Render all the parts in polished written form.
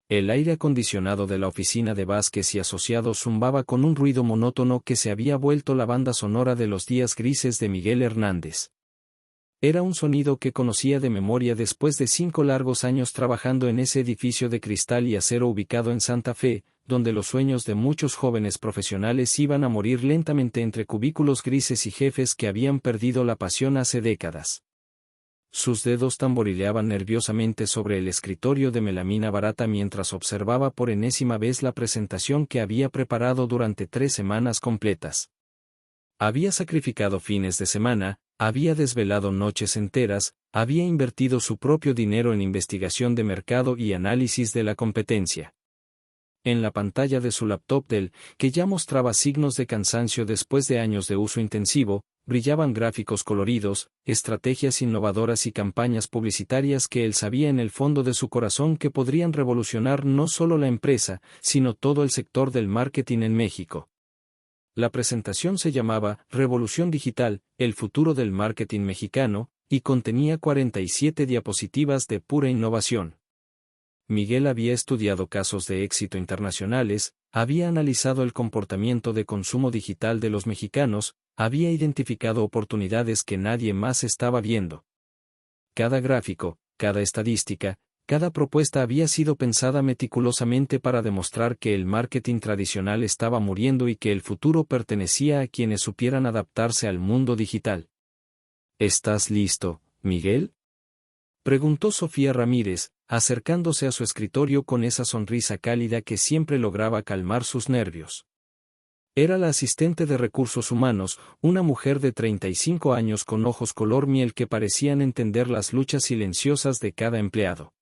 El aire acondicionado de la oficina de Vázquez y Asociados zumbaba con un ruido monótono que se había vuelto la banda sonora de los días grises de Miguel Hernández. Era un sonido que conocía de memoria después de 5 largos años trabajando en ese edificio de cristal y acero ubicado en Santa Fe, donde los sueños de muchos jóvenes profesionales iban a morir lentamente entre cubículos grises y jefes que habían perdido la pasión hace décadas. Sus dedos tamborileaban nerviosamente sobre el escritorio de melamina barata mientras observaba por enésima vez la presentación que había preparado durante 3 semanas completas. Había sacrificado fines de semana, había desvelado noches enteras, había invertido su propio dinero en investigación de mercado y análisis de la competencia. En la pantalla de su laptop Dell, que ya mostraba signos de cansancio después de años de uso intensivo, brillaban gráficos coloridos, estrategias innovadoras y campañas publicitarias que él sabía en el fondo de su corazón que podrían revolucionar no solo la empresa, sino todo el sector del marketing en México. La presentación se llamaba Revolución Digital, el futuro del marketing mexicano, y contenía 47 diapositivas de pura innovación. Miguel había estudiado casos de éxito internacionales, había analizado el comportamiento de consumo digital de los mexicanos, había identificado oportunidades que nadie más estaba viendo. Cada gráfico, cada estadística, cada propuesta había sido pensada meticulosamente para demostrar que el marketing tradicional estaba muriendo y que el futuro pertenecía a quienes supieran adaptarse al mundo digital. ¿Estás listo, Miguel?, preguntó Sofía Ramírez, acercándose a su escritorio con esa sonrisa cálida que siempre lograba calmar sus nervios. Era la asistente de recursos humanos, una mujer de 35 años con ojos color miel que parecían entender las luchas silenciosas de cada empleado.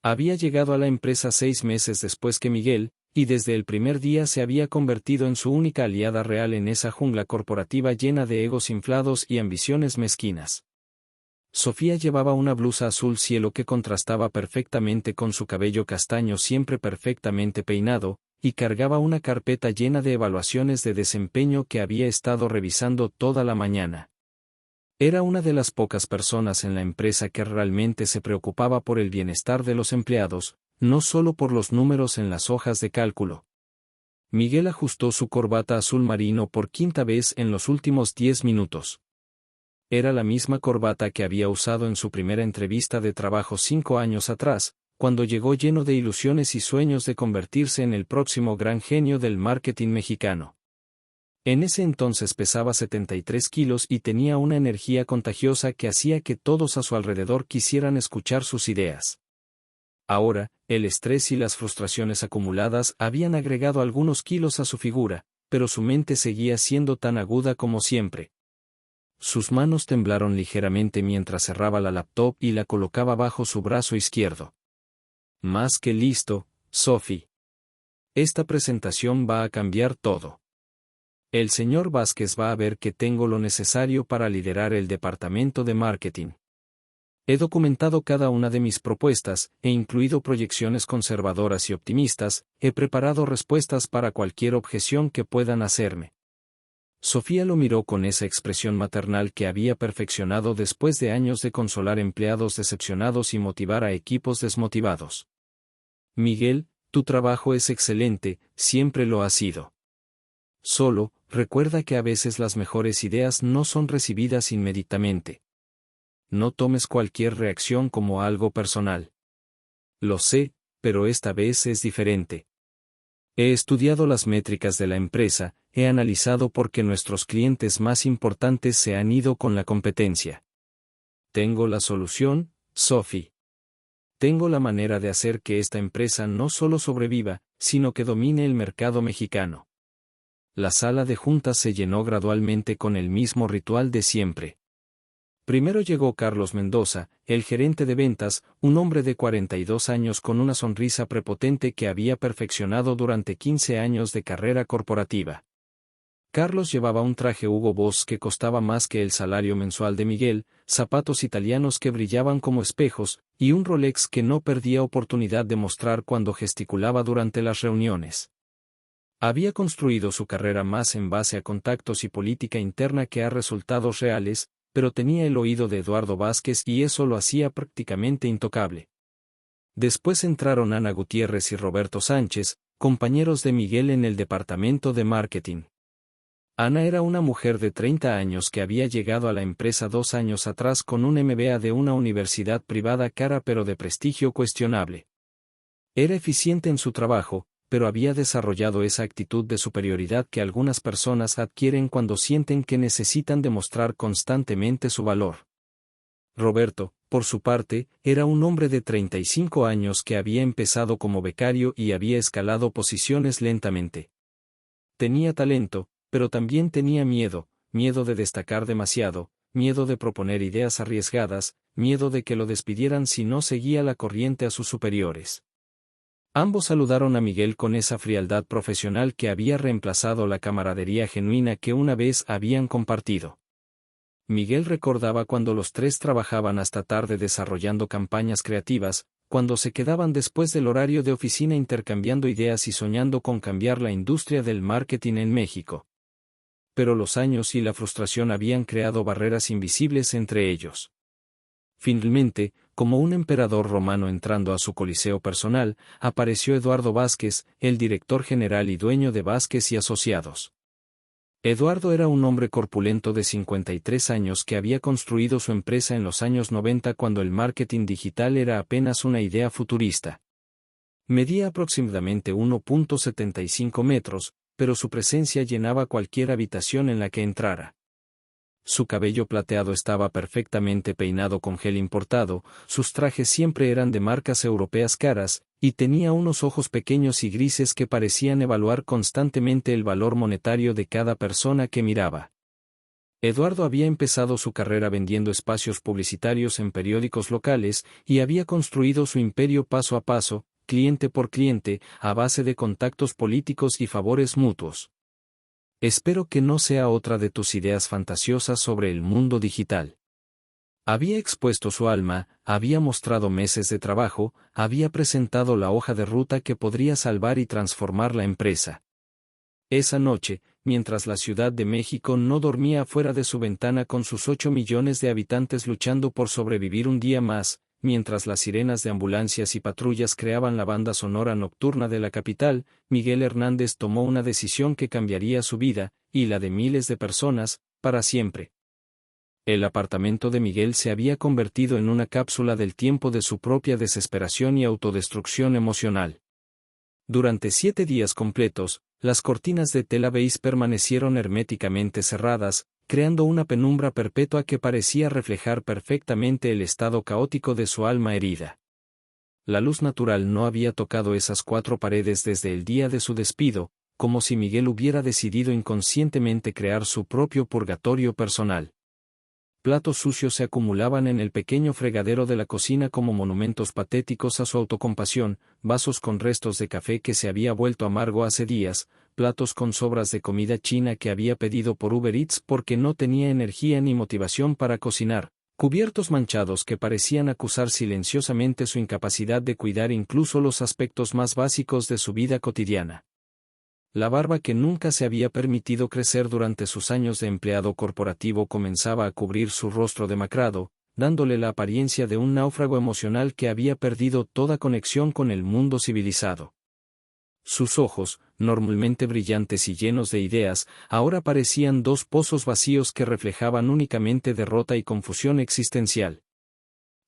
Había llegado a la empresa 6 meses después que Miguel, y desde el primer día se había convertido en su única aliada real en esa jungla corporativa llena de egos inflados y ambiciones mezquinas. Sofía llevaba una blusa azul cielo que contrastaba perfectamente con su cabello castaño siempre perfectamente peinado, y cargaba una carpeta llena de evaluaciones de desempeño que había estado revisando toda la mañana. Era una de las pocas personas en la empresa que realmente se preocupaba por el bienestar de los empleados, no solo por los números en las hojas de cálculo. Miguel ajustó su corbata azul marino por 5ª vez en los últimos 10 minutos. Era la misma corbata que había usado en su primera entrevista de trabajo 5 años atrás, cuando llegó lleno de ilusiones y sueños de convertirse en el próximo gran genio del marketing mexicano. En ese entonces pesaba 73 kilos y tenía una energía contagiosa que hacía que todos a su alrededor quisieran escuchar sus ideas. Ahora, el estrés y las frustraciones acumuladas habían agregado algunos kilos a su figura, pero su mente seguía siendo tan aguda como siempre. Sus manos temblaron ligeramente mientras cerraba la laptop y la colocaba bajo su brazo izquierdo. Más que listo, Sophie. Esta presentación va a cambiar todo. El señor Vázquez va a ver que tengo lo necesario para liderar el departamento de marketing. He documentado cada una de mis propuestas, he incluido proyecciones conservadoras y optimistas, he preparado respuestas para cualquier objeción que puedan hacerme. Sofía lo miró con esa expresión maternal que había perfeccionado después de años de consolar empleados decepcionados y motivar a equipos desmotivados. Miguel, tu trabajo es excelente, siempre lo ha sido. Solo, recuerda que a veces las mejores ideas no son recibidas inmediatamente. No tomes cualquier reacción como algo personal. Lo sé, pero esta vez es diferente. He estudiado las métricas de la empresa, he analizado por qué nuestros clientes más importantes se han ido con la competencia. Tengo la solución, Sophie. Tengo la manera de hacer que esta empresa no solo sobreviva, sino que domine el mercado mexicano. La sala de juntas se llenó gradualmente con el mismo ritual de siempre. Primero llegó Carlos Mendoza, el gerente de ventas, un hombre de 42 años con una sonrisa prepotente que había perfeccionado durante 15 años de carrera corporativa. Carlos llevaba un traje Hugo Boss que costaba más que el salario mensual de Miguel, zapatos italianos que brillaban como espejos, y un Rolex que no perdía oportunidad de mostrar cuando gesticulaba durante las reuniones. Había construido su carrera más en base a contactos y política interna que a resultados reales, pero tenía el oído de Eduardo Vázquez y eso lo hacía prácticamente intocable. Después entraron Ana Gutiérrez y Roberto Sánchez, compañeros de Miguel en el departamento de marketing. Ana era una mujer de 30 años que había llegado a la empresa 2 años atrás con un MBA de una universidad privada cara pero de prestigio cuestionable. Era eficiente en su trabajo, pero había desarrollado esa actitud de superioridad que algunas personas adquieren cuando sienten que necesitan demostrar constantemente su valor. Roberto, por su parte, era un hombre de 35 años que había empezado como becario y había escalado posiciones lentamente. Tenía talento, pero también tenía miedo de destacar demasiado, miedo de proponer ideas arriesgadas, miedo de que lo despidieran si no seguía la corriente a sus superiores. Ambos saludaron a Miguel con esa frialdad profesional que había reemplazado la camaradería genuina que una vez habían compartido. Miguel recordaba cuando los tres trabajaban hasta tarde desarrollando campañas creativas, cuando se quedaban después del horario de oficina intercambiando ideas y soñando con cambiar la industria del marketing en México. Pero los años y la frustración habían creado barreras invisibles entre ellos. Finalmente, como un emperador romano entrando a su coliseo personal, apareció Eduardo Vázquez, el director general y dueño de Vázquez y Asociados. Eduardo era un hombre corpulento de 53 años que había construido su empresa en los años 90 cuando el marketing digital era apenas una idea futurista. Medía aproximadamente 1.75 metros, pero su presencia llenaba cualquier habitación en la que entrara. Su cabello plateado estaba perfectamente peinado con gel importado, sus trajes siempre eran de marcas europeas caras, y tenía unos ojos pequeños y grises que parecían evaluar constantemente el valor monetario de cada persona que miraba. Eduardo había empezado su carrera vendiendo espacios publicitarios en periódicos locales, y había construido su imperio paso a paso, cliente por cliente, a base de contactos políticos y favores mutuos. Espero que no sea otra de tus ideas fantasiosas sobre el mundo digital. Había expuesto su alma, había mostrado meses de trabajo, había presentado la hoja de ruta que podría salvar y transformar la empresa. Esa noche, mientras la Ciudad de México no dormía fuera de su ventana con sus 8 millones de habitantes luchando por sobrevivir un día más, mientras las sirenas de ambulancias y patrullas creaban la banda sonora nocturna de la capital, Miguel Hernández tomó una decisión que cambiaría su vida, y la de miles de personas, para siempre. El apartamento de Miguel se había convertido en una cápsula del tiempo de su propia desesperación y autodestrucción emocional. Durante 7 días completos, las cortinas de tela beige permanecieron herméticamente cerradas, creando una penumbra perpetua que parecía reflejar perfectamente el estado caótico de su alma herida. La luz natural no había tocado esas 4 paredes desde el día de su despido, como si Miguel hubiera decidido inconscientemente crear su propio purgatorio personal. Platos sucios se acumulaban en el pequeño fregadero de la cocina como monumentos patéticos a su autocompasión, vasos con restos de café que se había vuelto amargo hace días, platos con sobras de comida china que había pedido por Uber Eats porque no tenía energía ni motivación para cocinar, cubiertos manchados que parecían acusar silenciosamente su incapacidad de cuidar incluso los aspectos más básicos de su vida cotidiana. La barba que nunca se había permitido crecer durante sus años de empleado corporativo comenzaba a cubrir su rostro demacrado, dándole la apariencia de un náufrago emocional que había perdido toda conexión con el mundo civilizado. Sus ojos, normalmente brillantes y llenos de ideas, ahora parecían 2 pozos vacíos que reflejaban únicamente derrota y confusión existencial.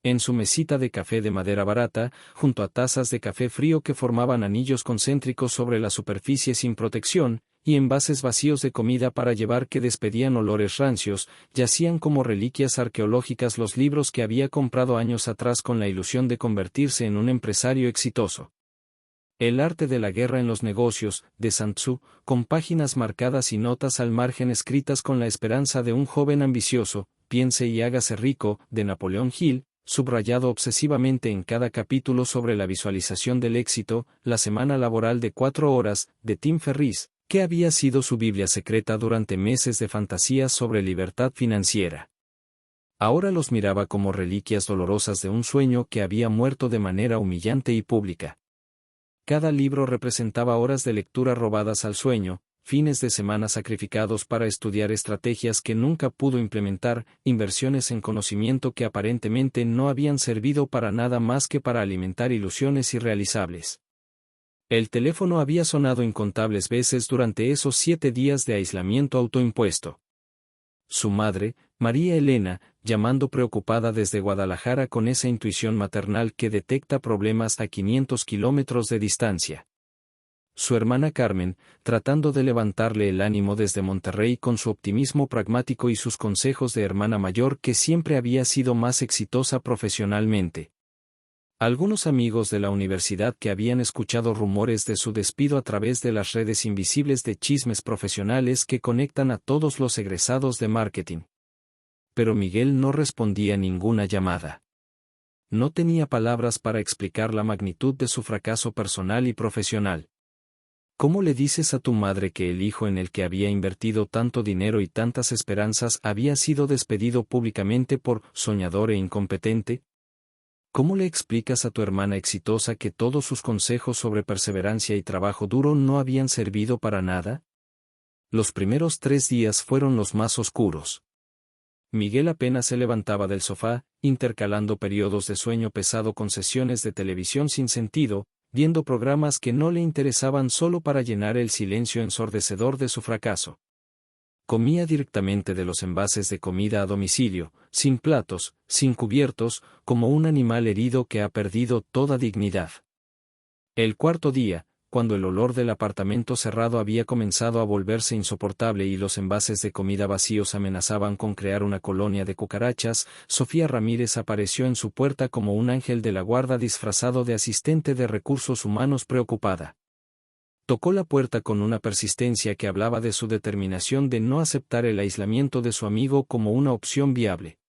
En su mesita de café de madera barata, junto a tazas de café frío que formaban anillos concéntricos sobre la superficie sin protección, y envases vacíos de comida para llevar que despedían olores rancios, yacían como reliquias arqueológicas los libros que había comprado años atrás con la ilusión de convertirse en un empresario exitoso. El arte de la guerra en los negocios, de Sun Tzu, con páginas marcadas y notas al margen escritas con la esperanza de un joven ambicioso, piense y hágase rico, de Napoleón Hill, subrayado obsesivamente en cada capítulo sobre la visualización del éxito, la semana laboral de 4 horas, de Tim Ferriss, que había sido su Biblia secreta durante meses de fantasías sobre libertad financiera. Ahora los miraba como reliquias dolorosas de un sueño que había muerto de manera humillante y pública. Cada libro representaba horas de lectura robadas al sueño, fines de semana sacrificados para estudiar estrategias que nunca pudo implementar, inversiones en conocimiento que aparentemente no habían servido para nada más que para alimentar ilusiones irrealizables. El teléfono había sonado incontables veces durante esos 7 días de aislamiento autoimpuesto. Su madre, María Elena, llamando preocupada desde Guadalajara con esa intuición maternal que detecta problemas a 500 kilómetros de distancia. Su hermana Carmen, tratando de levantarle el ánimo desde Monterrey con su optimismo pragmático y sus consejos de hermana mayor que siempre había sido más exitosa profesionalmente. Algunos amigos de la universidad que habían escuchado rumores de su despido a través de las redes invisibles de chismes profesionales que conectan a todos los egresados de marketing. Pero Miguel no respondía ninguna llamada. No tenía palabras para explicar la magnitud de su fracaso personal y profesional. ¿Cómo le dices a tu madre que el hijo en el que había invertido tanto dinero y tantas esperanzas había sido despedido públicamente por soñador e incompetente? ¿Cómo le explicas a tu hermana exitosa que todos sus consejos sobre perseverancia y trabajo duro no habían servido para nada? Los primeros 3 días fueron los más oscuros. Miguel apenas se levantaba del sofá, intercalando periodos de sueño pesado con sesiones de televisión sin sentido, viendo programas que no le interesaban solo para llenar el silencio ensordecedor de su fracaso. Comía directamente de los envases de comida a domicilio, sin platos, sin cubiertos, como un animal herido que ha perdido toda dignidad. El cuarto día, cuando el olor del apartamento cerrado había comenzado a volverse insoportable y los envases de comida vacíos amenazaban con crear una colonia de cucarachas, Sofía Ramírez apareció en su puerta como un ángel de la guarda disfrazado de asistente de recursos humanos preocupada. Tocó la puerta con una persistencia que hablaba de su determinación de no aceptar el aislamiento de su amigo como una opción viable.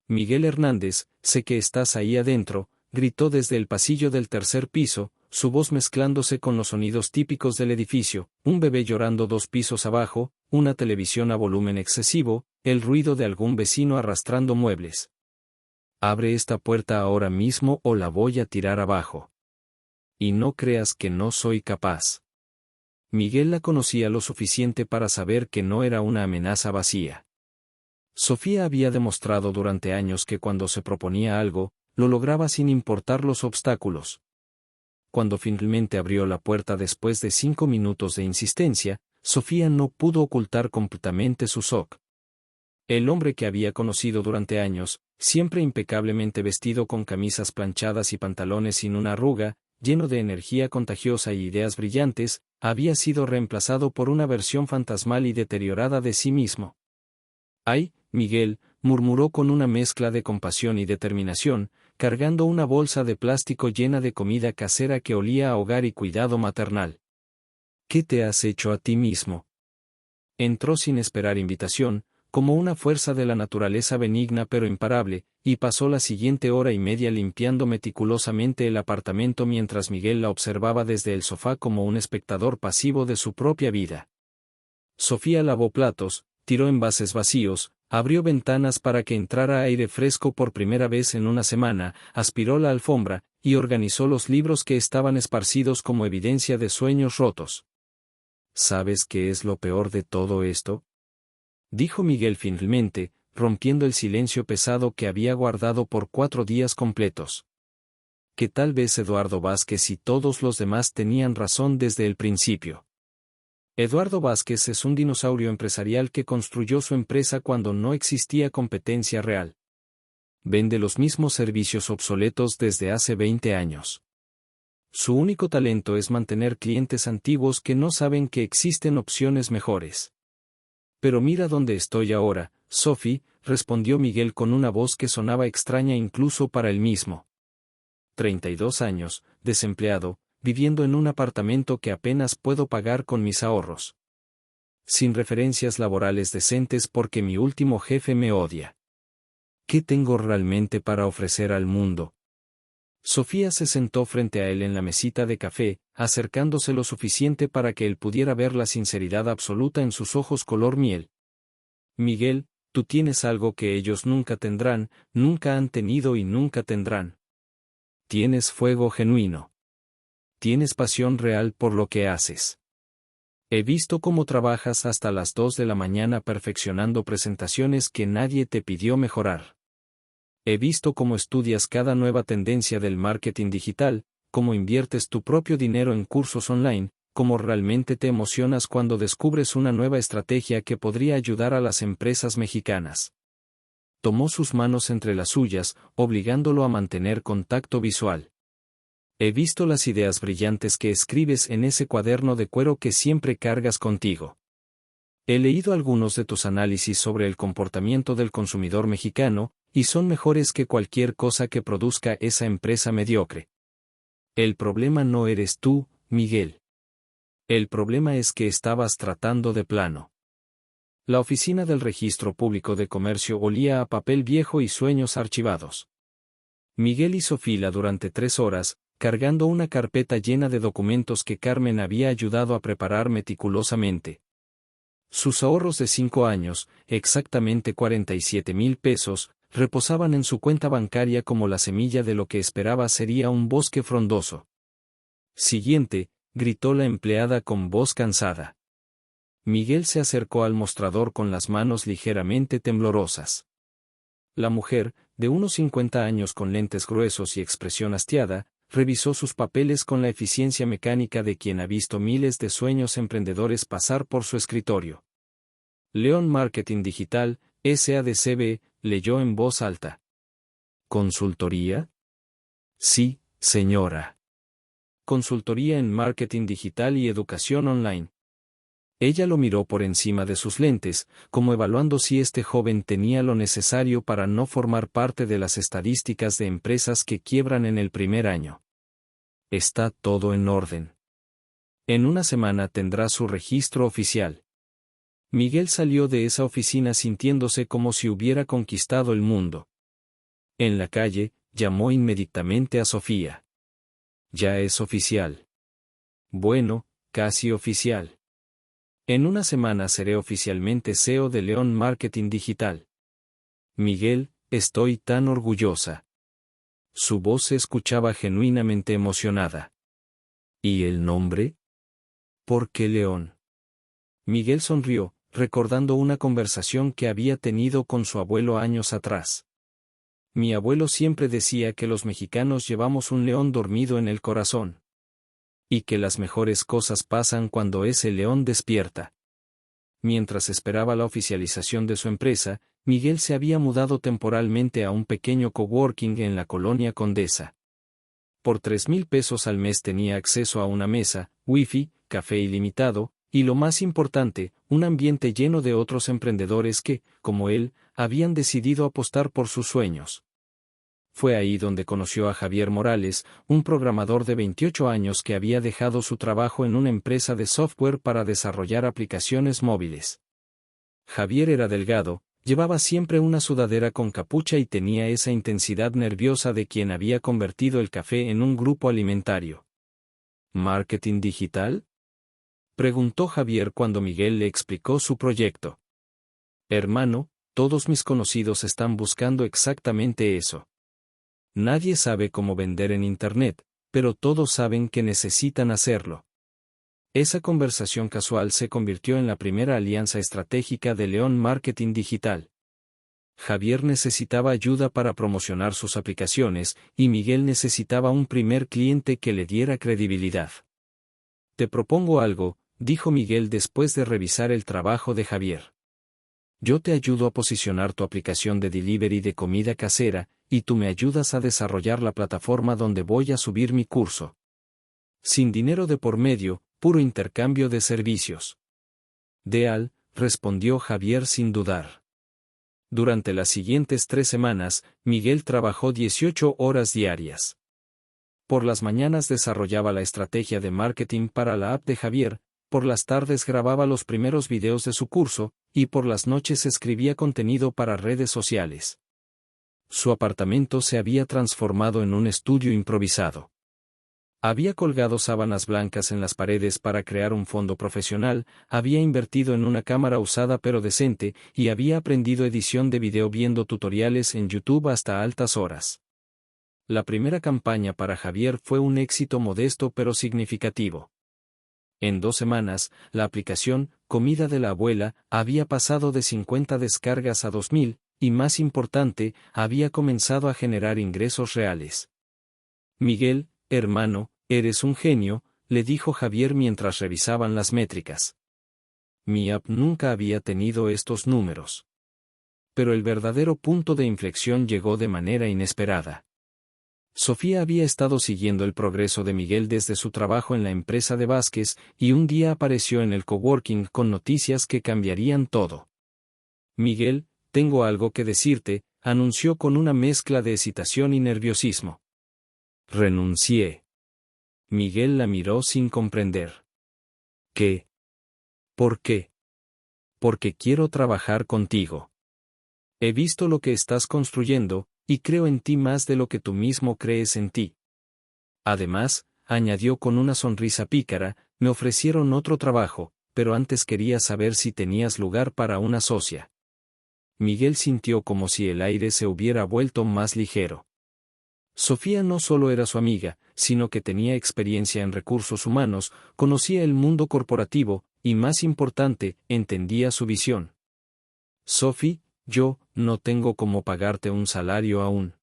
Miguel Hernández, sé que estás ahí adentro, gritó desde el pasillo del tercer piso, su voz mezclándose con los sonidos típicos del edificio, un bebé llorando 2 pisos abajo, una televisión a volumen excesivo, el ruido de algún vecino arrastrando muebles. Abre esta puerta ahora mismo o la voy a tirar abajo. Y no creas que no soy capaz. Miguel la conocía lo suficiente para saber que no era una amenaza vacía. Sofía había demostrado durante años que cuando se proponía algo, lo lograba sin importar los obstáculos. Cuando finalmente abrió la puerta después de 5 minutos de insistencia, Sofía no pudo ocultar completamente su shock. El hombre que había conocido durante años, siempre impecablemente vestido con camisas planchadas y pantalones sin una arruga, lleno de energía contagiosa y ideas brillantes, había sido reemplazado por una versión fantasmal y deteriorada de sí mismo. «Ay, Miguel», murmuró con una mezcla de compasión y determinación, cargando una bolsa de plástico llena de comida casera que olía a hogar y cuidado maternal. «¿Qué te has hecho a ti mismo?». Entró sin esperar invitación, como una fuerza de la naturaleza benigna pero imparable, y pasó la siguiente hora y media limpiando meticulosamente el apartamento mientras Miguel la observaba desde el sofá como un espectador pasivo de su propia vida. Sofía lavó platos, tiró envases vacíos, abrió ventanas para que entrara aire fresco por primera vez en una semana, aspiró la alfombra, y organizó los libros que estaban esparcidos como evidencia de sueños rotos. ¿Sabes qué es lo peor de todo esto?, dijo Miguel finalmente, rompiendo el silencio pesado que había guardado por 4 días completos. Que tal vez Eduardo Vázquez y todos los demás tenían razón desde el principio. Eduardo Vázquez es un dinosaurio empresarial que construyó su empresa cuando no existía competencia real. Vende los mismos servicios obsoletos desde hace 20 años. Su único talento es mantener clientes antiguos que no saben que existen opciones mejores. Pero mira dónde estoy ahora, Sophie, respondió Miguel con una voz que sonaba extraña incluso para él mismo. 32 años, desempleado, viviendo en un apartamento que apenas puedo pagar con mis ahorros. Sin referencias laborales decentes porque mi último jefe me odia. ¿Qué tengo realmente para ofrecer al mundo? Sofía se sentó frente a él en la mesita de café, acercándose lo suficiente para que él pudiera ver la sinceridad absoluta en sus ojos color miel. Miguel, tú tienes algo que ellos nunca tendrán, nunca han tenido y nunca tendrán. Tienes fuego genuino. Tienes pasión real por lo que haces. He visto cómo trabajas hasta las 2 de la mañana perfeccionando presentaciones que nadie te pidió mejorar. He visto cómo estudias cada nueva tendencia del marketing digital, cómo inviertes tu propio dinero en cursos online, cómo realmente te emocionas cuando descubres una nueva estrategia que podría ayudar a las empresas mexicanas. Tomó sus manos entre las suyas, obligándolo a mantener contacto visual. He visto las ideas brillantes que escribes en ese cuaderno de cuero que siempre cargas contigo. He leído algunos de tus análisis sobre el comportamiento del consumidor mexicano, y son mejores que cualquier cosa que produzca esa empresa mediocre. El problema no eres tú, Miguel. El problema es que estabas tratando de plano. La oficina del Registro Público de Comercio olía a papel viejo y sueños archivados. Miguel hizo fila durante 3 horas, cargando una carpeta llena de documentos que Carmen había ayudado a preparar meticulosamente. Sus ahorros de 5 años, exactamente 47,000 pesos, reposaban en su cuenta bancaria como la semilla de lo que esperaba sería un bosque frondoso. Siguiente, gritó la empleada con voz cansada. Miguel se acercó al mostrador con las manos ligeramente temblorosas. La mujer, de unos 50 años con lentes gruesos y expresión hastiada, revisó sus papeles con la eficiencia mecánica de quien ha visto miles de sueños emprendedores pasar por su escritorio. León Marketing Digital, SADCB, leyó en voz alta. ¿Consultoría? Sí, señora. Consultoría en marketing digital y educación online. Ella lo miró por encima de sus lentes, como evaluando si este joven tenía lo necesario para no formar parte de las estadísticas de empresas que quiebran en el primer año. Está todo en orden. En una semana tendrá su registro oficial. Miguel salió de esa oficina sintiéndose como si hubiera conquistado el mundo. En la calle, llamó inmediatamente a Sofía. Ya es oficial. Bueno, casi oficial. En una semana seré oficialmente CEO de León Marketing Digital. Miguel, estoy tan orgullosa. Su voz se escuchaba genuinamente emocionada. ¿Y el nombre? ¿Por qué León? Miguel sonrió, recordando una conversación que había tenido con su abuelo años atrás. Mi abuelo siempre decía que los mexicanos llevamos un león dormido en el corazón. Y que las mejores cosas pasan cuando ese león despierta. Mientras esperaba la oficialización de su empresa, Miguel se había mudado temporalmente a un pequeño coworking en la colonia Condesa. Por 3,000 pesos al mes tenía acceso a una mesa, wifi, café ilimitado, y lo más importante, un ambiente lleno de otros emprendedores que, como él, habían decidido apostar por sus sueños. Fue ahí donde conoció a Javier Morales, un programador de 28 años que había dejado su trabajo en una empresa de software para desarrollar aplicaciones móviles. Javier era delgado, llevaba siempre una sudadera con capucha y tenía esa intensidad nerviosa de quien había convertido el café en un grupo alimentario. ¿Marketing digital? Preguntó Javier cuando Miguel le explicó su proyecto. Hermano, todos mis conocidos están buscando exactamente eso. Nadie sabe cómo vender en Internet, pero todos saben que necesitan hacerlo. Esa conversación casual se convirtió en la primera alianza estratégica de León Marketing Digital. Javier necesitaba ayuda para promocionar sus aplicaciones, y Miguel necesitaba un primer cliente que le diera credibilidad. Te propongo algo, dijo Miguel después de revisar el trabajo de Javier. Yo te ayudo a posicionar tu aplicación de delivery de comida casera, y tú me ayudas a desarrollar la plataforma donde voy a subir mi curso. Sin dinero de por medio, puro intercambio de servicios. Deal, respondió Javier sin dudar. Durante las siguientes 3 semanas, Miguel trabajó 18 horas diarias. Por las mañanas desarrollaba la estrategia de marketing para la app de Javier, por las tardes grababa los primeros videos de su curso, y por las noches escribía contenido para redes sociales. Su apartamento se había transformado en un estudio improvisado. Había colgado sábanas blancas en las paredes para crear un fondo profesional, había invertido en una cámara usada pero decente, y había aprendido edición de video viendo tutoriales en YouTube hasta altas horas. La primera campaña para Javier fue un éxito modesto pero significativo. En 2 semanas, la aplicación, Comida de la Abuela, había pasado de 50 descargas a 2000, y más importante, había comenzado a generar ingresos reales. Miguel, hermano, eres un genio, le dijo Javier mientras revisaban las métricas. Mi app nunca había tenido estos números. Pero el verdadero punto de inflexión llegó de manera inesperada. Sofía había estado siguiendo el progreso de Miguel desde su trabajo en la empresa de Vázquez, y un día apareció en el coworking con noticias que cambiarían todo. Miguel, tengo algo que decirte, anunció con una mezcla de excitación y nerviosismo. Renuncié. Miguel la miró sin comprender. ¿Qué? ¿Por qué? Porque quiero trabajar contigo. He visto lo que estás construyendo, y creo en ti más de lo que tú mismo crees en ti. Además, añadió con una sonrisa pícara, me ofrecieron otro trabajo, pero antes quería saber si tenías lugar para una socia. Miguel sintió como si el aire se hubiera vuelto más ligero. Sofía no solo era su amiga, sino que tenía experiencia en recursos humanos, conocía el mundo corporativo, y más importante, entendía su visión. Sophie, yo, no tengo cómo pagarte un salario aún.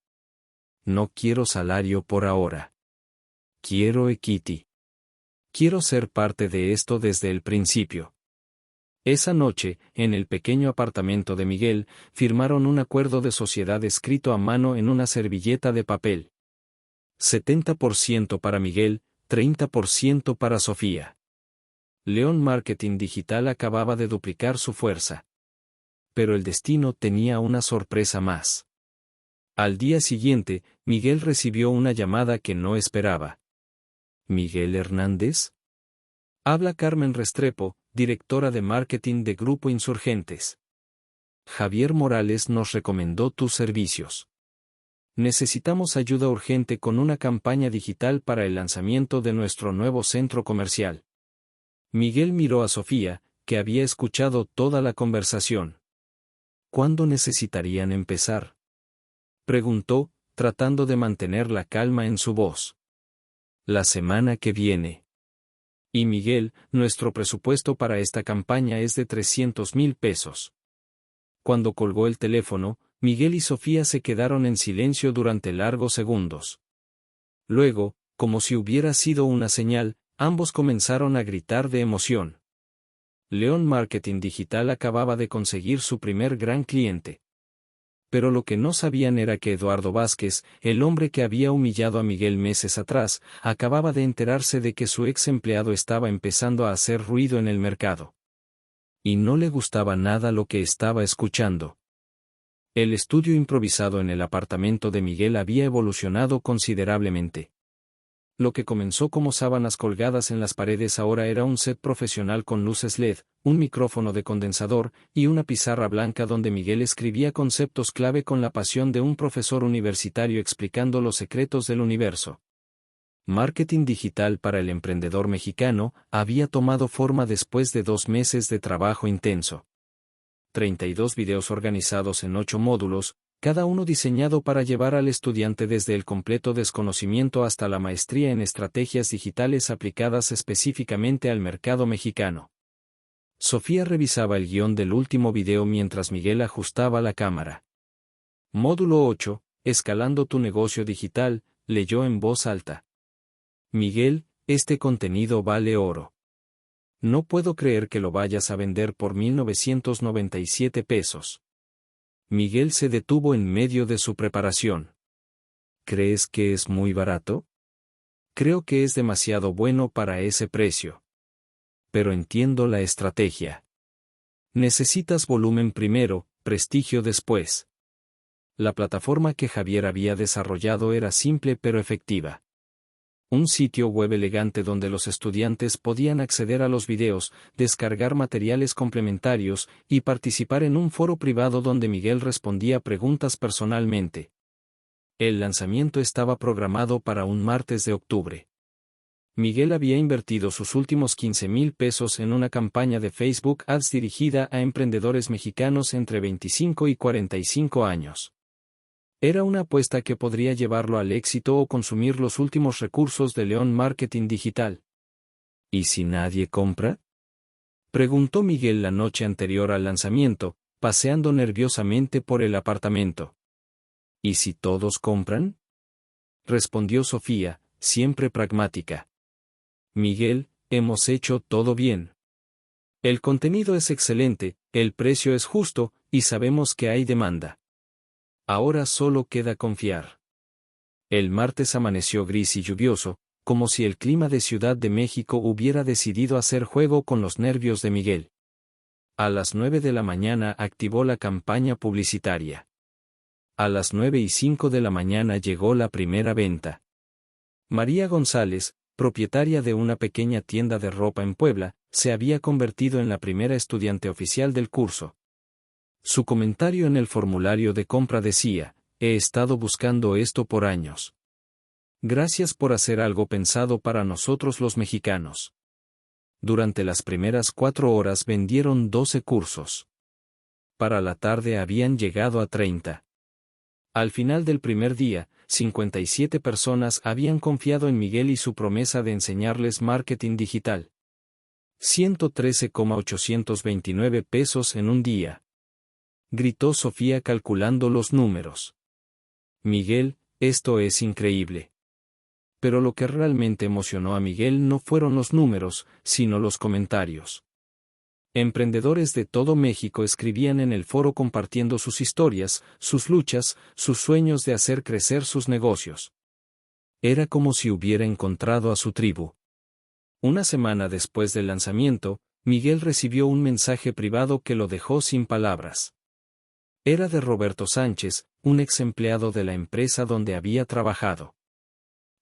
No quiero salario por ahora. Quiero equity. Quiero ser parte de esto desde el principio. Esa noche, en el pequeño apartamento de Miguel, firmaron un acuerdo de sociedad escrito a mano en una servilleta de papel. 70% para Miguel, 30% para Sofía. León Marketing Digital acababa de duplicar su fuerza. Pero el destino tenía una sorpresa más. Al día siguiente, Miguel recibió una llamada que no esperaba. ¿Miguel Hernández? Habla Carmen Restrepo, directora de marketing de Grupo Insurgentes. Javier Morales nos recomendó tus servicios. Necesitamos ayuda urgente con una campaña digital para el lanzamiento de nuestro nuevo centro comercial. Miguel miró a Sofía, que había escuchado toda la conversación. ¿Cuándo necesitarían empezar? Preguntó, tratando de mantener la calma en su voz. La semana que viene. Y Miguel, nuestro presupuesto para esta campaña es de 300,000 pesos. Cuando colgó el teléfono, Miguel y Sofía se quedaron en silencio durante largos segundos. Luego, como si hubiera sido una señal, ambos comenzaron a gritar de emoción. León Marketing Digital acababa de conseguir su primer gran cliente. Pero lo que no sabían era que Eduardo Vázquez, el hombre que había humillado a Miguel meses atrás, acababa de enterarse de que su ex empleado estaba empezando a hacer ruido en el mercado. Y no le gustaba nada lo que estaba escuchando. El estudio improvisado en el apartamento de Miguel había evolucionado considerablemente. Lo que comenzó como sábanas colgadas en las paredes ahora era un set profesional con luces LED, un micrófono de condensador, y una pizarra blanca donde Miguel escribía conceptos clave con la pasión de un profesor universitario explicando los secretos del universo. Marketing digital para el emprendedor mexicano había tomado forma después de 2 meses de trabajo intenso. 32 videos organizados en 8 módulos, cada uno diseñado para llevar al estudiante desde el completo desconocimiento hasta la maestría en estrategias digitales aplicadas específicamente al mercado mexicano. Sofía revisaba el guión del último video mientras Miguel ajustaba la cámara. Módulo 8, Escalando tu negocio digital, leyó en voz alta. Miguel, este contenido vale oro. No puedo creer que lo vayas a vender por 1,997 pesos. Miguel se detuvo en medio de su preparación. ¿Crees que es muy barato? Creo que es demasiado bueno para ese precio. Pero entiendo la estrategia. Necesitas volumen primero, prestigio después. La plataforma que Javier había desarrollado era simple pero efectiva. Un sitio web elegante donde los estudiantes podían acceder a los videos, descargar materiales complementarios y participar en un foro privado donde Miguel respondía preguntas personalmente. El lanzamiento estaba programado para un martes de octubre. Miguel había invertido sus últimos 15,000 pesos en una campaña de Facebook Ads dirigida a emprendedores mexicanos entre 25 y 45 años. Era una apuesta que podría llevarlo al éxito o consumir los últimos recursos de León Marketing Digital. ¿Y si nadie compra? Preguntó Miguel la noche anterior al lanzamiento, paseando nerviosamente por el apartamento. ¿Y si todos compran? Respondió Sofía, siempre pragmática. Miguel, hemos hecho todo bien. El contenido es excelente, el precio es justo, y sabemos que hay demanda. Ahora solo queda confiar. El martes amaneció gris y lluvioso, como si el clima de Ciudad de México hubiera decidido hacer juego con los nervios de Miguel. A las 9 de la mañana activó la campaña publicitaria. A las 9:05 de la mañana llegó la primera venta. María González, propietaria de una pequeña tienda de ropa en Puebla, se había convertido en la primera estudiante oficial del curso. Su comentario en el formulario de compra decía: he estado buscando esto por años. Gracias por hacer algo pensado para nosotros los mexicanos. Durante las primeras 4 horas vendieron 12 cursos. Para la tarde habían llegado a 30. Al final del primer día, 57 personas habían confiado en Miguel y su promesa de enseñarles marketing digital. 113,829 pesos en un día. Gritó Sofía calculando los números. Miguel, esto es increíble. Pero lo que realmente emocionó a Miguel no fueron los números, sino los comentarios. Emprendedores de todo México escribían en el foro compartiendo sus historias, sus luchas, sus sueños de hacer crecer sus negocios. Era como si hubiera encontrado a su tribu. Una semana después del lanzamiento, Miguel recibió un mensaje privado que lo dejó sin palabras. Era de Roberto Sánchez, un ex empleado de la empresa donde había trabajado.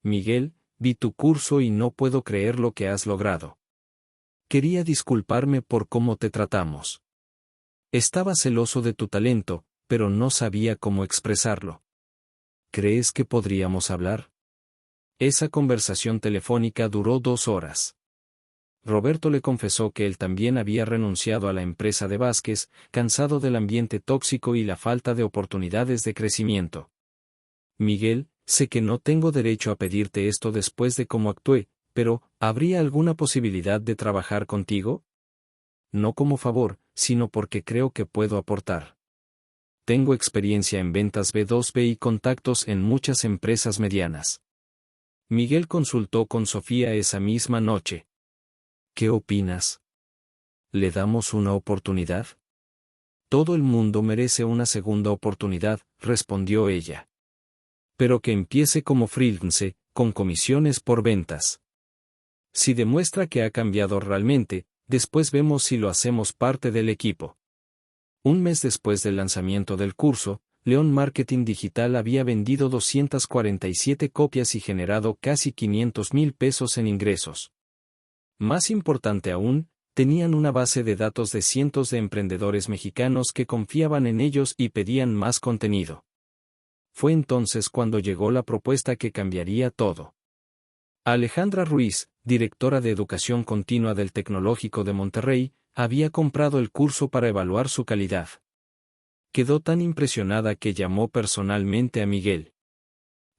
Miguel, vi tu curso y no puedo creer lo que has logrado. Quería disculparme por cómo te tratamos. Estaba celoso de tu talento, pero no sabía cómo expresarlo. ¿Crees que podríamos hablar? Esa conversación telefónica duró 2 horas. Roberto le confesó que él también había renunciado a la empresa de Vázquez, cansado del ambiente tóxico y la falta de oportunidades de crecimiento. Miguel, sé que no tengo derecho a pedirte esto después de cómo actué, pero, ¿habría alguna posibilidad de trabajar contigo? No como favor, sino porque creo que puedo aportar. Tengo experiencia en ventas B2B y contactos en muchas empresas medianas. Miguel consultó con Sofía esa misma noche. ¿Qué opinas? ¿Le damos una oportunidad? Todo el mundo merece una segunda oportunidad, respondió ella. Pero que empiece como freelance, con comisiones por ventas. Si demuestra que ha cambiado realmente, después vemos si lo hacemos parte del equipo. Un mes después del lanzamiento del curso, León Marketing Digital había vendido 247 copias y generado casi 500,000 pesos en ingresos. Más importante aún, tenían una base de datos de cientos de emprendedores mexicanos que confiaban en ellos y pedían más contenido. Fue entonces cuando llegó la propuesta que cambiaría todo. Alejandra Ruiz, directora de Educación Continua del Tecnológico de Monterrey, había comprado el curso para evaluar su calidad. Quedó tan impresionada que llamó personalmente a Miguel.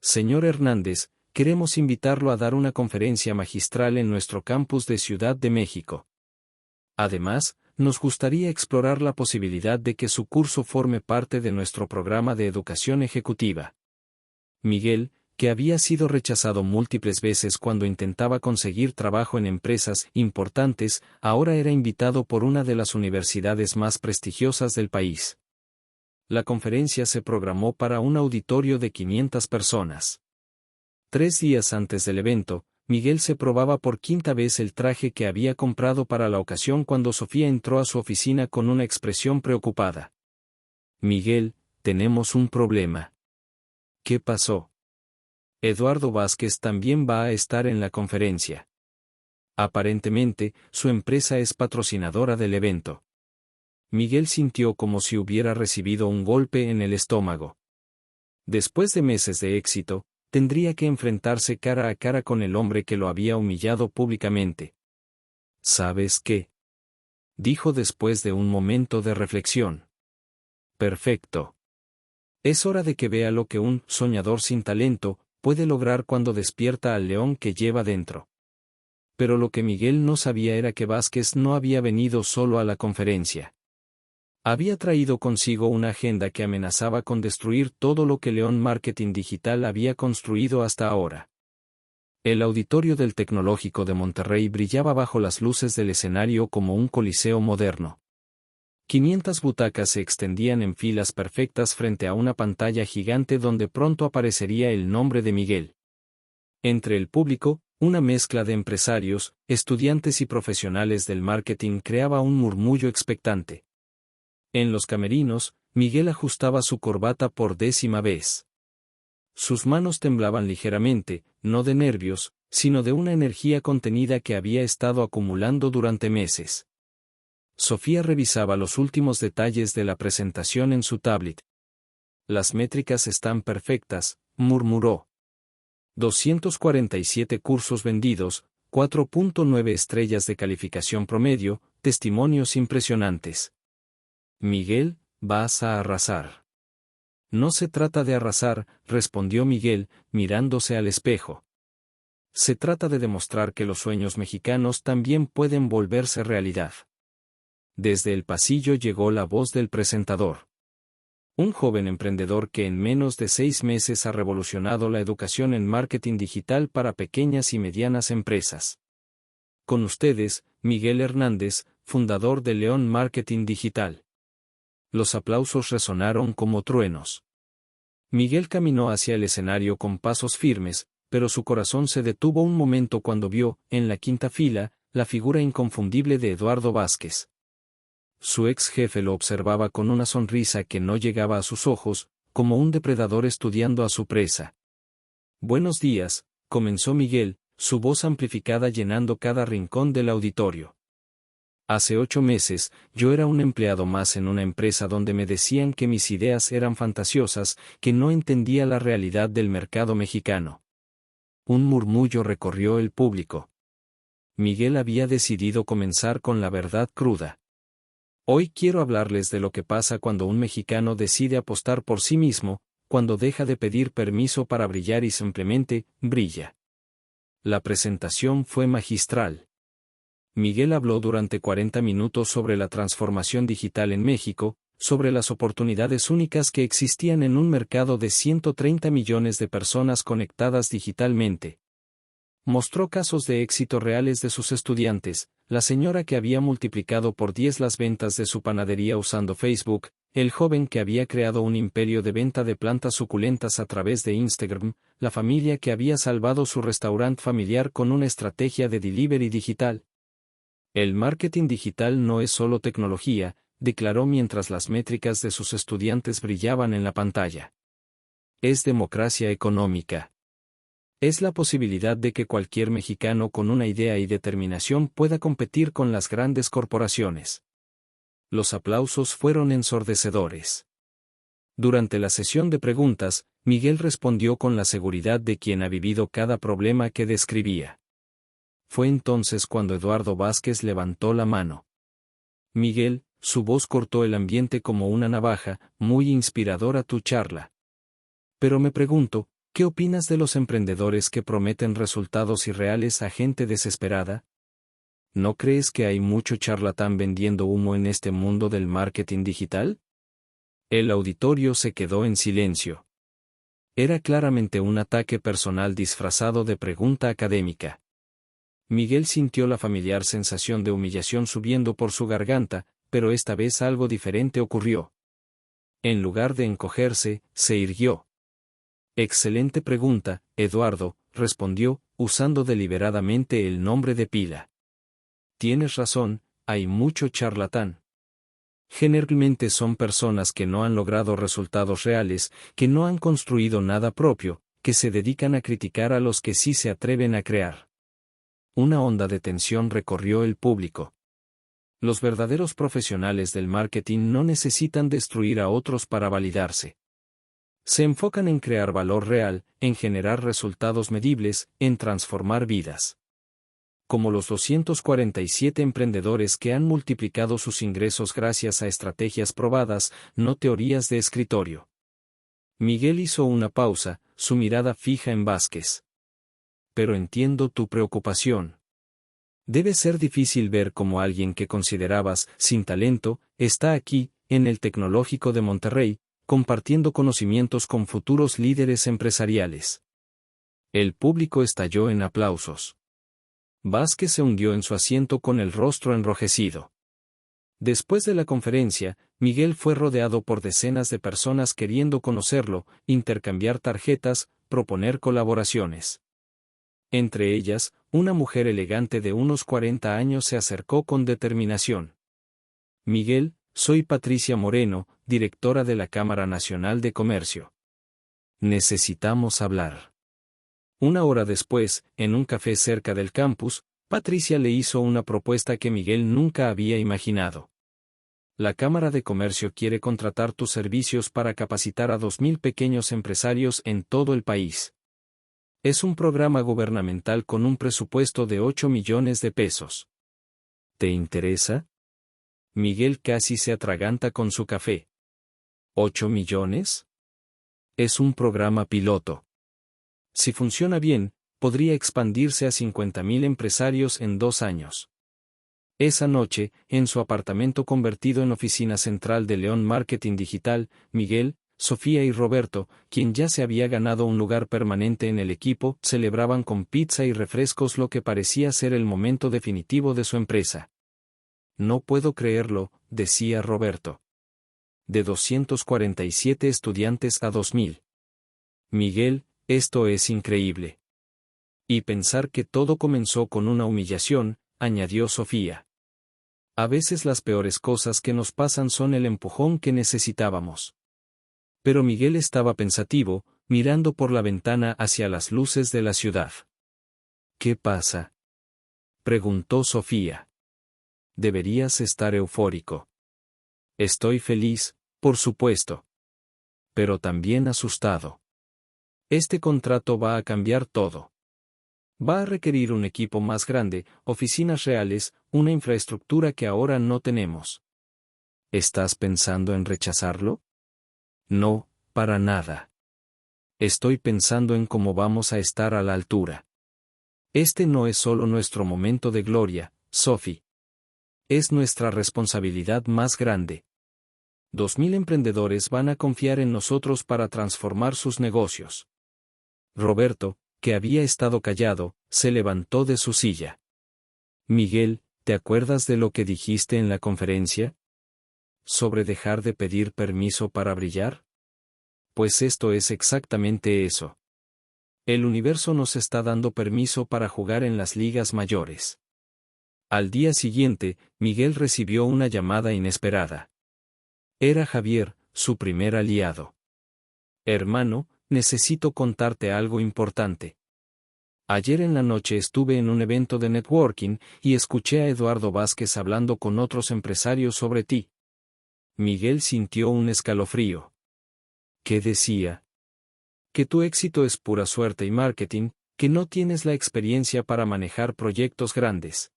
Señor Hernández, queremos invitarlo a dar una conferencia magistral en nuestro campus de Ciudad de México. Además, nos gustaría explorar la posibilidad de que su curso forme parte de nuestro programa de educación ejecutiva. Miguel, que había sido rechazado múltiples veces cuando intentaba conseguir trabajo en empresas importantes, ahora era invitado por una de las universidades más prestigiosas del país. La conferencia se programó para un auditorio de 500 personas. 3 días antes del evento, Miguel se probaba por quinta vez el traje que había comprado para la ocasión cuando Sofía entró a su oficina con una expresión preocupada. Miguel, tenemos un problema. ¿Qué pasó? Eduardo Vázquez también va a estar en la conferencia. Aparentemente, su empresa es patrocinadora del evento. Miguel sintió como si hubiera recibido un golpe en el estómago. Después de meses de éxito, tendría que enfrentarse cara a cara con el hombre que lo había humillado públicamente. ¿Sabes qué? Dijo después de un momento de reflexión. Perfecto. Es hora de que vea lo que un soñador sin talento puede lograr cuando despierta al león que lleva dentro. pero lo que Miguel no sabía era que Vázquez no había venido solo a la conferencia. Había traído consigo una agenda que amenazaba con destruir todo lo que León Marketing Digital había construido hasta ahora. El auditorio del Tecnológico de Monterrey brillaba bajo las luces del escenario como un coliseo moderno. 500 butacas se extendían en filas perfectas frente a una pantalla gigante donde pronto aparecería el nombre de Miguel. Entre el público, una mezcla de empresarios, estudiantes y profesionales del marketing creaba un murmullo expectante. En los camerinos, Miguel ajustaba su corbata por 10ª vez. Sus manos temblaban ligeramente, no de nervios, sino de una energía contenida que había estado acumulando durante meses. Sofía revisaba los últimos detalles de la presentación en su tablet. Las métricas están perfectas, murmuró. 247 cursos vendidos, 4.9 estrellas de calificación promedio, testimonios impresionantes. Miguel, vas a arrasar. No se trata de arrasar, respondió Miguel, mirándose al espejo. Se trata de demostrar que los sueños mexicanos también pueden volverse realidad. Desde el pasillo llegó la voz del presentador. Un joven emprendedor que en menos de 6 meses ha revolucionado la educación en marketing digital para pequeñas y medianas empresas. Con ustedes, Miguel Hernández, fundador de León Marketing Digital. Los aplausos resonaron como truenos. Miguel caminó hacia el escenario con pasos firmes, pero su corazón se detuvo un momento cuando vio, en la 5ª fila, la figura inconfundible de Eduardo Vázquez. Su ex jefe lo observaba con una sonrisa que no llegaba a sus ojos, como un depredador estudiando a su presa. Buenos días, comenzó Miguel, su voz amplificada llenando cada rincón del auditorio. Hace 8 meses, yo era un empleado más en una empresa donde me decían que mis ideas eran fantasiosas, que no entendía la realidad del mercado mexicano. Un murmullo recorrió el público. Miguel había decidido comenzar con la verdad cruda. Hoy quiero hablarles de lo que pasa cuando un mexicano decide apostar por sí mismo, cuando deja de pedir permiso para brillar y simplemente brilla. La presentación fue magistral. Miguel habló durante 40 minutos sobre la transformación digital en México, sobre las oportunidades únicas que existían en un mercado de 130 millones de personas conectadas digitalmente. Mostró casos de éxito reales de sus estudiantes, la señora que había multiplicado por 10 las ventas de su panadería usando Facebook, el joven que había creado un imperio de venta de plantas suculentas a través de Instagram, la familia que había salvado su restaurante familiar con una estrategia de delivery digital. El marketing digital no es solo tecnología, declaró mientras las métricas de sus estudiantes brillaban en la pantalla. Es democracia económica. Es la posibilidad de que cualquier mexicano con una idea y determinación pueda competir con las grandes corporaciones. Los aplausos fueron ensordecedores. Durante la sesión de preguntas, Miguel respondió con la seguridad de quien ha vivido cada problema que describía. Fue entonces cuando Eduardo Vázquez levantó la mano. Miguel, su voz cortó el ambiente como una navaja, muy inspiradora tu charla. Pero me pregunto, ¿qué opinas de los emprendedores que prometen resultados irreales a gente desesperada? ¿No crees que hay mucho charlatán vendiendo humo en este mundo del marketing digital? El auditorio se quedó en silencio. Era claramente un ataque personal disfrazado de pregunta académica. Miguel sintió la familiar sensación de humillación subiendo por su garganta, pero esta vez algo diferente ocurrió. En lugar de encogerse, se irguió. Excelente pregunta, Eduardo, respondió, usando deliberadamente el nombre de pila. Tienes razón, hay mucho charlatán. Generalmente son personas que no han logrado resultados reales, que no han construido nada propio, que se dedican a criticar a los que sí se atreven a crear. Una onda de tensión recorrió el público. Los verdaderos profesionales del marketing no necesitan destruir a otros para validarse. Se enfocan en crear valor real, en generar resultados medibles, en transformar vidas. Como los 247 emprendedores que han multiplicado sus ingresos gracias a estrategias probadas, no teorías de escritorio. Miguel hizo una pausa, su mirada fija en Vázquez. Pero entiendo tu preocupación. Debe ser difícil ver cómo alguien que considerabas sin talento está aquí, en el Tecnológico de Monterrey, compartiendo conocimientos con futuros líderes empresariales. El público estalló en aplausos. Vázquez se hundió en su asiento con el rostro enrojecido. Después de la conferencia, Miguel fue rodeado por decenas de personas queriendo conocerlo, intercambiar tarjetas, proponer colaboraciones. Entre ellas, una mujer elegante de unos 40 años se acercó con determinación. Miguel, soy Patricia Moreno, directora de la Cámara Nacional de Comercio. Necesitamos hablar. Una hora después, en un café cerca del campus, Patricia le hizo una propuesta que Miguel nunca había imaginado. La Cámara de Comercio quiere contratar tus servicios para capacitar a 2.000 pequeños empresarios en todo el país. Es un programa gubernamental con un presupuesto de 8 millones de pesos. ¿Te interesa? Miguel casi se atraganta con su café. ¿8 millones? Es un programa piloto. Si funciona bien, podría expandirse a 50.000 empresarios en 2 años. Esa noche, en su apartamento convertido en oficina central de León Marketing Digital, Miguel, Sofía y Roberto, quien ya se había ganado un lugar permanente en el equipo, celebraban con pizza y refrescos lo que parecía ser el momento definitivo de su empresa. No puedo creerlo, decía Roberto. De 247 estudiantes a 2.000. Miguel, esto es increíble. Y pensar que todo comenzó con una humillación, añadió Sofía. A veces las peores cosas que nos pasan son el empujón que necesitábamos. Pero Miguel estaba pensativo, mirando por la ventana hacia las luces de la ciudad. ¿Qué pasa?, preguntó Sofía. Deberías estar eufórico. Estoy feliz, por supuesto. Pero también asustado. Este contrato va a cambiar todo. Va a requerir un equipo más grande, oficinas reales, una infraestructura que ahora no tenemos. ¿Estás pensando en rechazarlo? No, para nada. Estoy pensando en cómo vamos a estar a la altura. Este no es solo nuestro momento de gloria, Sophie. Es nuestra responsabilidad más grande. 2.000 emprendedores van a confiar en nosotros para transformar sus negocios. Roberto, que había estado callado, se levantó de su silla. Miguel, ¿te acuerdas de lo que dijiste en la conferencia? ¿Sobre dejar de pedir permiso para brillar? Pues esto es exactamente eso. El universo nos está dando permiso para jugar en las ligas mayores. Al día siguiente, Miguel recibió una llamada inesperada. Era Javier, su primer aliado. Hermano, necesito contarte algo importante. Ayer en la noche estuve en un evento de networking y escuché a Eduardo Vázquez hablando con otros empresarios sobre ti. Miguel sintió un escalofrío. ¿Qué decía? Que tu éxito es pura suerte y marketing, que no tienes la experiencia para manejar proyectos grandes.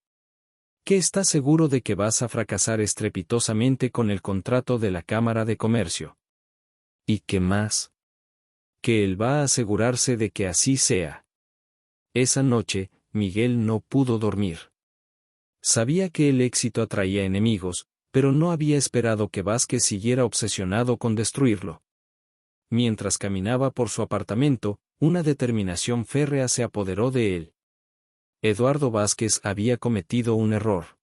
Que estás seguro de que vas a fracasar estrepitosamente con el contrato de la Cámara de Comercio. ¿Y qué más? Que él va a asegurarse de que así sea. Esa noche, Miguel no pudo dormir. Sabía que el éxito atraía enemigos, pero no había esperado que Vázquez siguiera obsesionado con destruirlo. Mientras caminaba por su apartamento, una determinación férrea se apoderó de él. Eduardo Vázquez había cometido un error.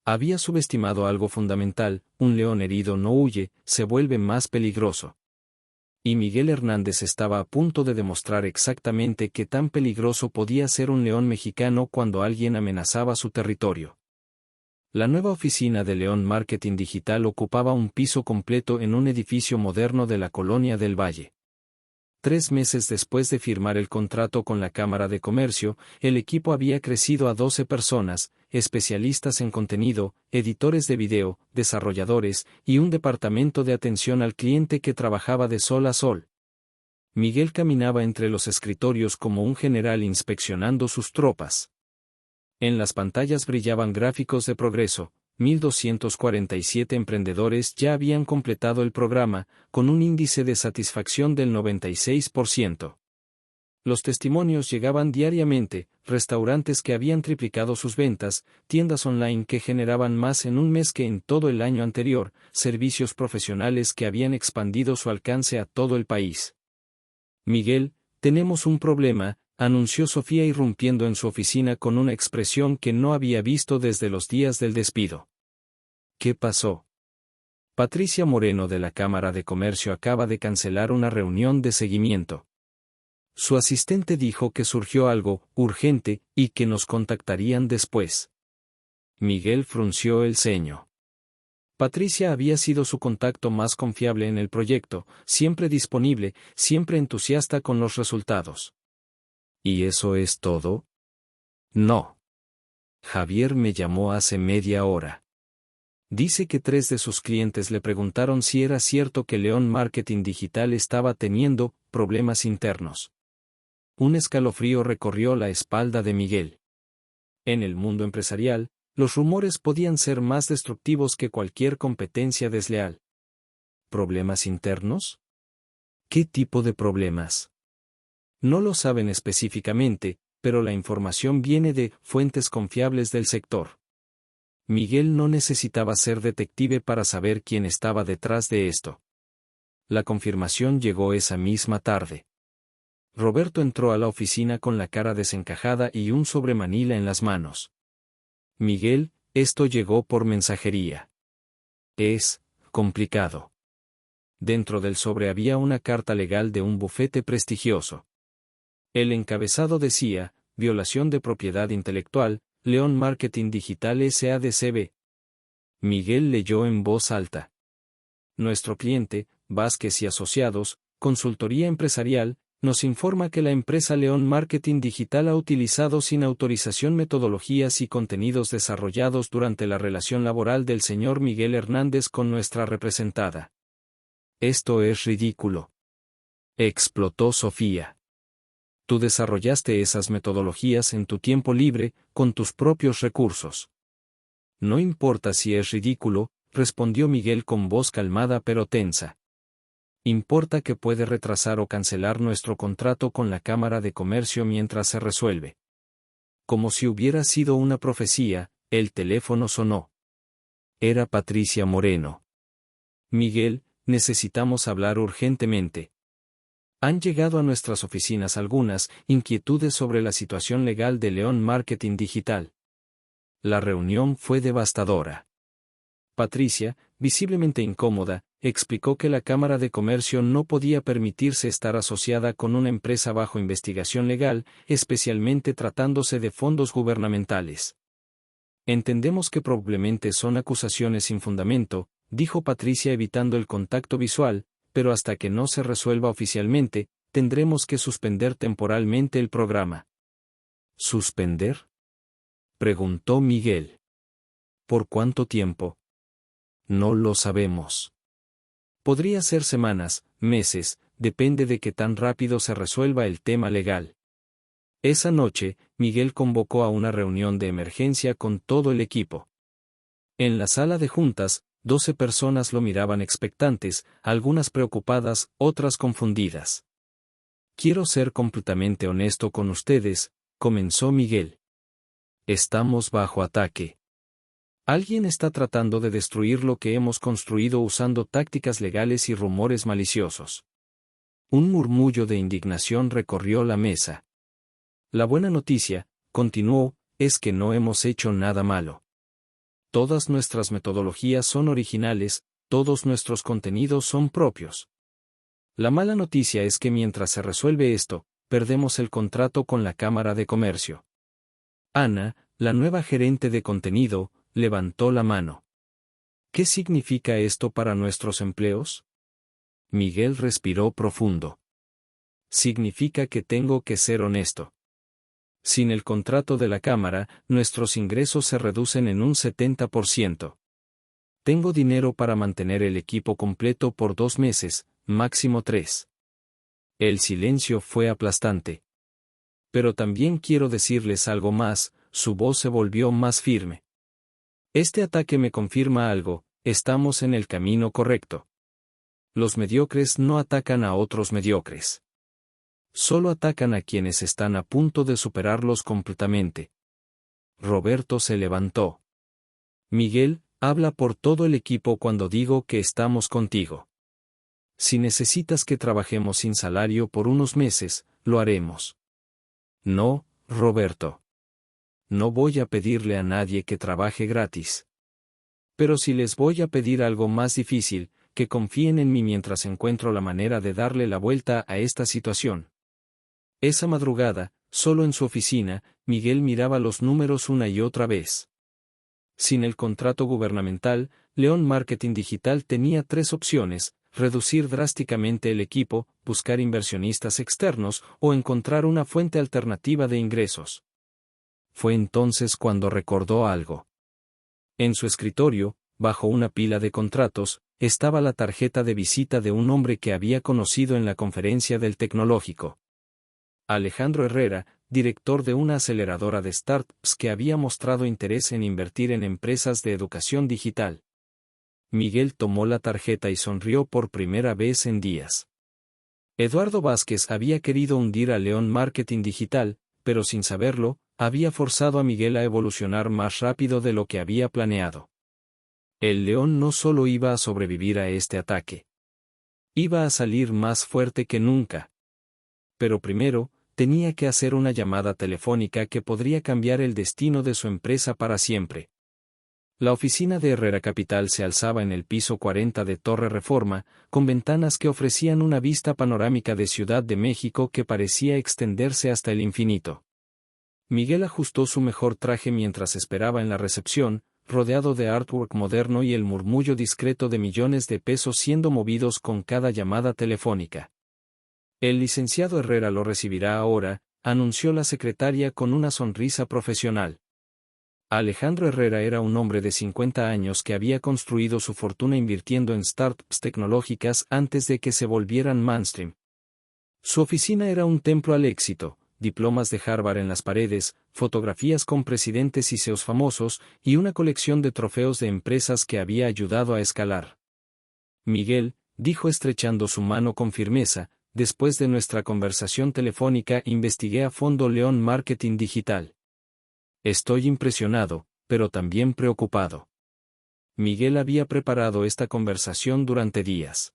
Había subestimado algo fundamental: un león herido no huye, se vuelve más peligroso. Y Miguel Hernández estaba a punto de demostrar exactamente qué tan peligroso podía ser un león mexicano cuando alguien amenazaba su territorio. La nueva oficina de León Marketing Digital ocupaba un piso completo en un edificio moderno de la Colonia del Valle. 3 meses después de firmar el contrato con la Cámara de Comercio, el equipo había crecido a 12 personas, especialistas en contenido, editores de video, desarrolladores, y un departamento de atención al cliente que trabajaba de sol a sol. Miguel caminaba entre los escritorios como un general inspeccionando sus tropas. En las pantallas brillaban gráficos de progreso. 1.247 emprendedores ya habían completado el programa, con un índice de satisfacción del 96%. Los testimonios llegaban diariamente: restaurantes que habían triplicado sus ventas, tiendas online que generaban más en un mes que en todo el año anterior, servicios profesionales que habían expandido su alcance a todo el país. Miguel, tenemos un problema, anunció Sofía irrumpiendo en su oficina con una expresión que no había visto desde los días del despido. ¿Qué pasó? Patricia Moreno de la Cámara de Comercio acaba de cancelar una reunión de seguimiento. Su asistente dijo que surgió algo urgente y que nos contactarían después. Miguel frunció el ceño. Patricia había sido su contacto más confiable en el proyecto, siempre disponible, siempre entusiasta con los resultados. ¿Y eso es todo? No. Javier me llamó hace media hora. Dice que 3 de sus clientes le preguntaron si era cierto que León Marketing Digital estaba teniendo problemas internos. Un escalofrío recorrió la espalda de Miguel. En el mundo empresarial, los rumores podían ser más destructivos que cualquier competencia desleal. ¿Problemas internos? ¿Qué tipo de problemas? No lo saben específicamente, pero la información viene de fuentes confiables del sector. Miguel no necesitaba ser detective para saber quién estaba detrás de esto. La confirmación llegó esa misma tarde. Roberto entró a la oficina con la cara desencajada y un sobre Manila en las manos. Miguel, esto llegó por mensajería. Es complicado. Dentro del sobre había una carta legal de un bufete prestigioso. El encabezado decía: violación de propiedad intelectual, León Marketing Digital SADCB. Miguel leyó en voz alta. Nuestro cliente, Vázquez y Asociados, consultoría empresarial, nos informa que la empresa León Marketing Digital ha utilizado sin autorización metodologías y contenidos desarrollados durante la relación laboral del señor Miguel Hernández con nuestra representada. Esto es ridículo. Explotó Sofía. Tú desarrollaste esas metodologías en tu tiempo libre, con tus propios recursos. No importa si es ridículo, respondió Miguel con voz calmada pero tensa. Importa que puede retrasar o cancelar nuestro contrato con la Cámara de Comercio mientras se resuelve. Como si hubiera sido una profecía, el teléfono sonó. Era Patricia Moreno. Miguel, necesitamos hablar urgentemente. Han llegado a nuestras oficinas algunas inquietudes sobre la situación legal de León Marketing Digital. La reunión fue devastadora. Patricia, visiblemente incómoda, explicó que la Cámara de Comercio no podía permitirse estar asociada con una empresa bajo investigación legal, especialmente tratándose de fondos gubernamentales. Entendemos que probablemente son acusaciones sin fundamento, dijo Patricia evitando el contacto visual, pero hasta que no se resuelva oficialmente, tendremos que suspender temporalmente el programa. ¿Suspender?, preguntó Miguel. ¿Por cuánto tiempo? No lo sabemos. Podría ser semanas, meses, depende de qué tan rápido se resuelva el tema legal. Esa noche, Miguel convocó a una reunión de emergencia con todo el equipo. En la sala de juntas, 12 personas lo miraban expectantes, algunas preocupadas, otras confundidas. Quiero ser completamente honesto con ustedes, comenzó Miguel. Estamos bajo ataque. Alguien está tratando de destruir lo que hemos construido usando tácticas legales y rumores maliciosos. Un murmullo de indignación recorrió la mesa. La buena noticia, continuó, es que no hemos hecho nada malo. Todas nuestras metodologías son originales, todos nuestros contenidos son propios. La mala noticia es que mientras se resuelve esto, perdemos el contrato con la Cámara de Comercio. Ana, la nueva gerente de contenido, levantó la mano. ¿Qué significa esto para nuestros empleos? Miguel respiró profundo. Significa que tengo que ser honesto. Sin el contrato de la Cámara, nuestros ingresos se reducen en un 70%. Tengo dinero para mantener el equipo completo por 2 meses, máximo 3. El silencio fue aplastante. Pero también quiero decirles algo más, su voz se volvió más firme. Este ataque me confirma algo, estamos en el camino correcto. Los mediocres no atacan a otros mediocres. Solo atacan a quienes están a punto de superarlos completamente. Roberto se levantó. Miguel, habla por todo el equipo cuando digo que estamos contigo. Si necesitas que trabajemos sin salario por unos meses, lo haremos. No, Roberto. No voy a pedirle a nadie que trabaje gratis. Pero si les voy a pedir algo más difícil, que confíen en mí mientras encuentro la manera de darle la vuelta a esta situación. Esa madrugada, solo en su oficina, Miguel miraba los números una y otra vez. Sin el contrato gubernamental, León Marketing Digital tenía 3 opciones: reducir drásticamente el equipo, buscar inversionistas externos o encontrar una fuente alternativa de ingresos. Fue entonces cuando recordó algo. En su escritorio, bajo una pila de contratos, estaba la tarjeta de visita de un hombre que había conocido en la conferencia del Tecnológico. Alejandro Herrera, director de una aceleradora de startups que había mostrado interés en invertir en empresas de educación digital. Miguel tomó la tarjeta y sonrió por primera vez en días. Eduardo Vázquez había querido hundir a León Marketing Digital, pero sin saberlo, había forzado a Miguel a evolucionar más rápido de lo que había planeado. El León no solo iba a sobrevivir a este ataque. Iba a salir más fuerte que nunca. Pero primero, tenía que hacer una llamada telefónica que podría cambiar el destino de su empresa para siempre. La oficina de Herrera Capital se alzaba en el piso 40 de Torre Reforma, con ventanas que ofrecían una vista panorámica de Ciudad de México que parecía extenderse hasta el infinito. Miguel ajustó su mejor traje mientras esperaba en la recepción, rodeado de artwork moderno y el murmullo discreto de millones de pesos siendo movidos con cada llamada telefónica. El licenciado Herrera lo recibirá ahora, anunció la secretaria con una sonrisa profesional. Alejandro Herrera era un hombre de 50 años que había construido su fortuna invirtiendo en startups tecnológicas antes de que se volvieran mainstream. Su oficina era un templo al éxito, diplomas de Harvard en las paredes, fotografías con presidentes y CEOs famosos, y una colección de trofeos de empresas que había ayudado a escalar. Miguel, dijo estrechando su mano con firmeza, después de nuestra conversación telefónica investigué a fondo León Marketing Digital. Estoy impresionado, pero también preocupado. Miguel había preparado esta conversación durante días.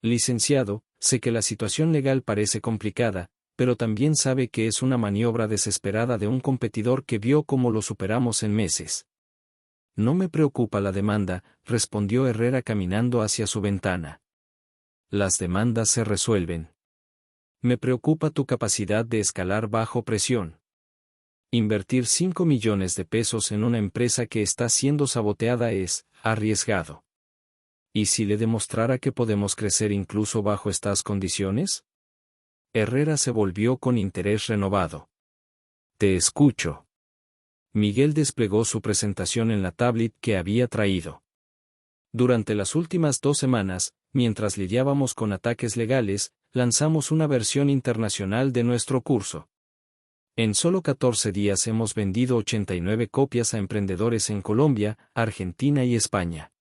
Licenciado, sé que la situación legal parece complicada, pero también sabe que es una maniobra desesperada de un competidor que vio cómo lo superamos en meses. No me preocupa la demanda, respondió Herrera caminando hacia su ventana. Las demandas se resuelven. Me preocupa tu capacidad de escalar bajo presión. Invertir 5 millones de pesos en una empresa que está siendo saboteada es arriesgado. ¿Y si le demostrara que podemos crecer incluso bajo estas condiciones? Herrera se volvió con interés renovado. Te escucho. Miguel desplegó su presentación en la tablet que había traído. Durante las últimas 2 semanas, mientras lidiábamos con ataques legales, lanzamos una versión internacional de nuestro curso. En solo 14 días hemos vendido 89 copias a emprendedores en Colombia, Argentina y España.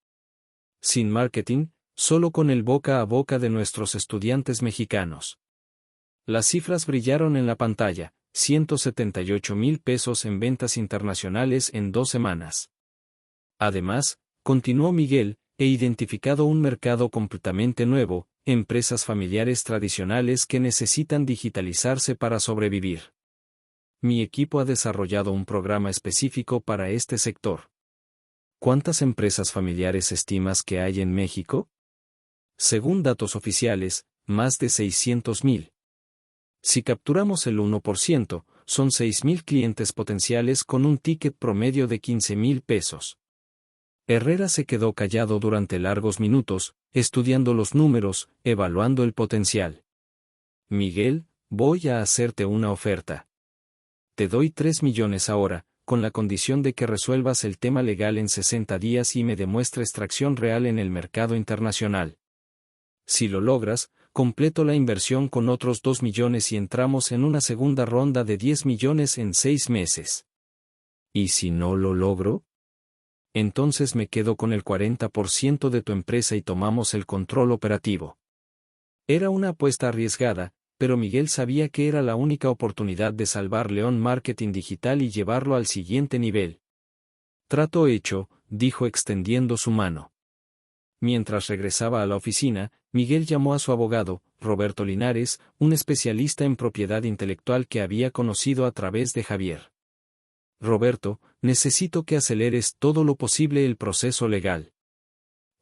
Sin marketing, solo con el boca a boca de nuestros estudiantes mexicanos. Las cifras brillaron en la pantalla: 178,000 pesos en ventas internacionales en 2 semanas. Además, continuó Miguel, he identificado un mercado completamente nuevo, empresas familiares tradicionales que necesitan digitalizarse para sobrevivir. Mi equipo ha desarrollado un programa específico para este sector. ¿Cuántas empresas familiares estimas que hay en México? Según datos oficiales, más de 600,000. Si capturamos el 1%, son 6,000 clientes potenciales con un ticket promedio de 15,000 pesos. Herrera se quedó callado durante largos minutos, estudiando los números, evaluando el potencial. Miguel, voy a hacerte una oferta. Te doy 3 millones ahora, con la condición de que resuelvas el tema legal en 60 días y me demuestres tracción real en el mercado internacional. Si lo logras, completo la inversión con otros 2 millones y entramos en una segunda ronda de 10 millones en 6 meses. ¿Y si no lo logro? Entonces me quedo con el 40% de tu empresa y tomamos el control operativo. Era una apuesta arriesgada, pero Miguel sabía que era la única oportunidad de salvar León Marketing Digital y llevarlo al siguiente nivel. Trato hecho, dijo extendiendo su mano. Mientras regresaba a la oficina, Miguel llamó a su abogado, Roberto Linares, un especialista en propiedad intelectual que había conocido a través de Javier. Roberto, necesito que aceleres todo lo posible el proceso legal.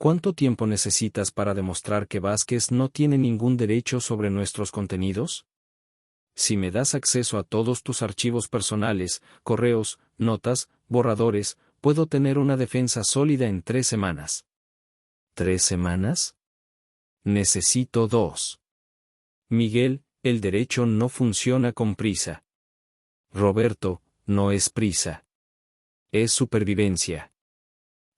¿Cuánto tiempo necesitas para demostrar que Vázquez no tiene ningún derecho sobre nuestros contenidos? Si me das acceso a todos tus archivos personales, correos, notas, borradores, puedo tener una defensa sólida en 3 semanas. ¿3 semanas? Necesito 2. Miguel, el derecho no funciona con prisa. Roberto, no es prisa. Es supervivencia.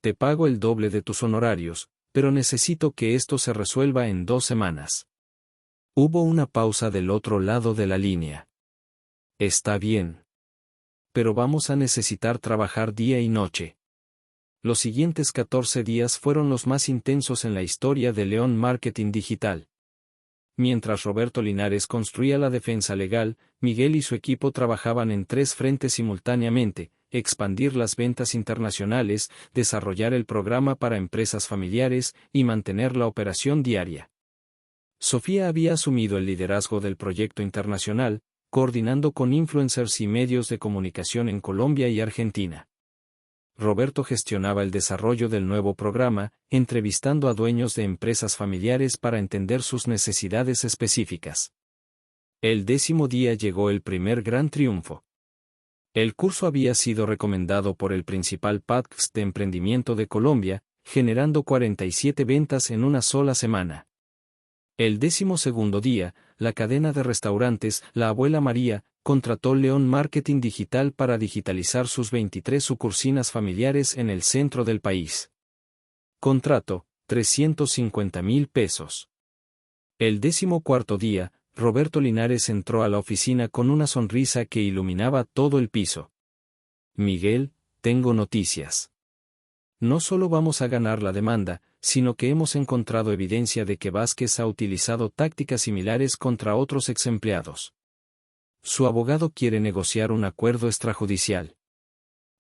Te pago el doble de tus honorarios, pero necesito que esto se resuelva en 2 semanas. Hubo una pausa del otro lado de la línea. Está bien. Pero vamos a necesitar trabajar día y noche. Los siguientes 14 días fueron los más intensos en la historia de León Marketing Digital. Mientras Roberto Linares construía la defensa legal, Miguel y su equipo trabajaban en 3 frentes simultáneamente: expandir las ventas internacionales, desarrollar el programa para empresas familiares y mantener la operación diaria. Sofía había asumido el liderazgo del proyecto internacional, coordinando con influencers y medios de comunicación en Colombia y Argentina. Roberto gestionaba el desarrollo del nuevo programa, entrevistando a dueños de empresas familiares para entender sus necesidades específicas. El 10º día llegó el primer gran triunfo. El curso había sido recomendado por el principal podcast de emprendimiento de Colombia, generando 47 ventas en una sola semana. El 12º día, la cadena de restaurantes La Abuela María contrató León Marketing Digital para digitalizar sus 23 sucursales familiares en el centro del país. Contrato, 350,000 pesos. El 14º día, Roberto Linares entró a la oficina con una sonrisa que iluminaba todo el piso. Miguel, tengo noticias. No solo vamos a ganar la demanda, sino que hemos encontrado evidencia de que Vázquez ha utilizado tácticas similares contra otros exempleados. Su abogado quiere negociar un acuerdo extrajudicial.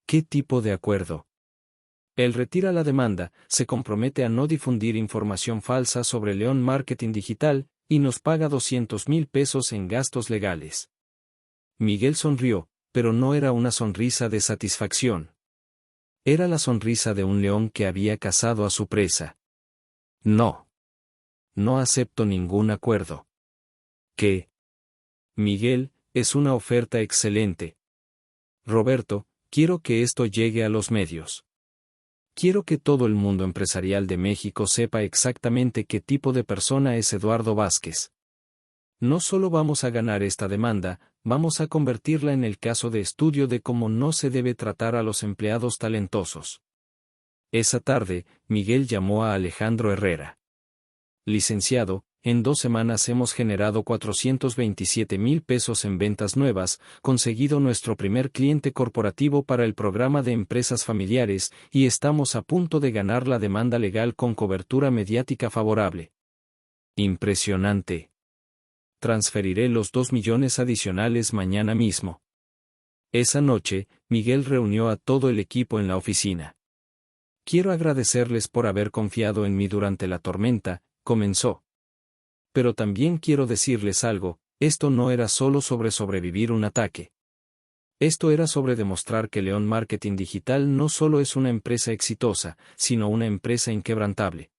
¿Qué tipo de acuerdo? Él retira la demanda, se compromete a no difundir información falsa sobre León Marketing Digital, y nos paga 200,000 pesos en gastos legales. Miguel sonrió, pero no era una sonrisa de satisfacción. Era la sonrisa de un león que había cazado a su presa. No. No acepto ningún acuerdo. ¿Qué? Miguel, es una oferta excelente. Roberto, quiero que esto llegue a los medios. Quiero que todo el mundo empresarial de México sepa exactamente qué tipo de persona es Eduardo Vázquez. No solo vamos a ganar esta demanda, vamos a convertirla en el caso de estudio de cómo no se debe tratar a los empleados talentosos. Esa tarde, Miguel llamó a Alejandro Herrera. Licenciado, en 2 semanas hemos generado 427,000 pesos en ventas nuevas, conseguido nuestro primer cliente corporativo para el programa de empresas familiares, y estamos a punto de ganar la demanda legal con cobertura mediática favorable. Impresionante. Transferiré los 2 millones adicionales mañana mismo. Esa noche, Miguel reunió a todo el equipo en la oficina. Quiero agradecerles por haber confiado en mí durante la tormenta, comenzó. Pero también quiero decirles algo, esto no era solo sobre sobrevivir un ataque. Esto era sobre demostrar que León Marketing Digital no solo es una empresa exitosa, sino una empresa inquebrantable.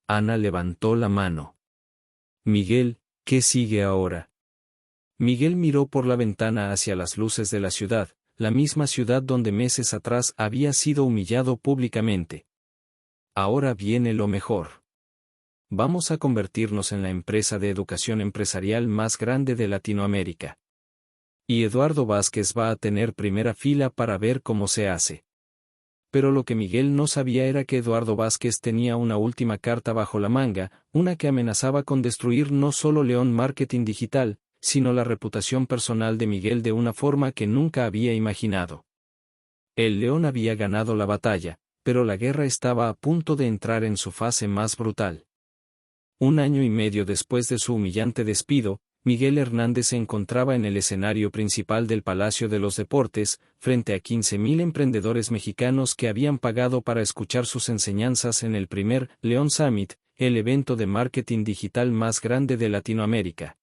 Ana levantó la mano. Miguel, ¿qué sigue ahora? Miguel miró por la ventana hacia las luces de la ciudad, la misma ciudad donde meses atrás había sido humillado públicamente. Ahora viene lo mejor. Vamos a convertirnos en la empresa de educación empresarial más grande de Latinoamérica. Y Eduardo Vázquez va a tener primera fila para ver cómo se hace. Pero lo que Miguel no sabía era que Eduardo Vázquez tenía una última carta bajo la manga, una que amenazaba con destruir no solo León Marketing Digital, sino la reputación personal de Miguel de una forma que nunca había imaginado. El león había ganado la batalla, pero la guerra estaba a punto de entrar en su fase más brutal. 1 año y medio después de su humillante despido, Miguel Hernández se encontraba en el escenario principal del Palacio de los Deportes, frente a 15.000 emprendedores mexicanos que habían pagado para escuchar sus enseñanzas en el primer León Summit, el evento de marketing digital más grande de Latinoamérica.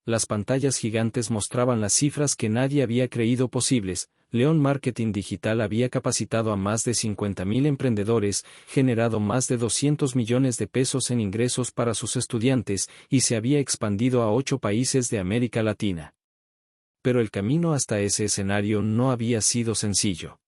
Las pantallas gigantes mostraban las cifras que nadie había creído posibles. León Marketing Digital había capacitado a más de 50.000 emprendedores, generado más de 200 millones de pesos en ingresos para sus estudiantes, y se había expandido a 8 países de América Latina. Pero el camino hasta ese escenario no había sido sencillo.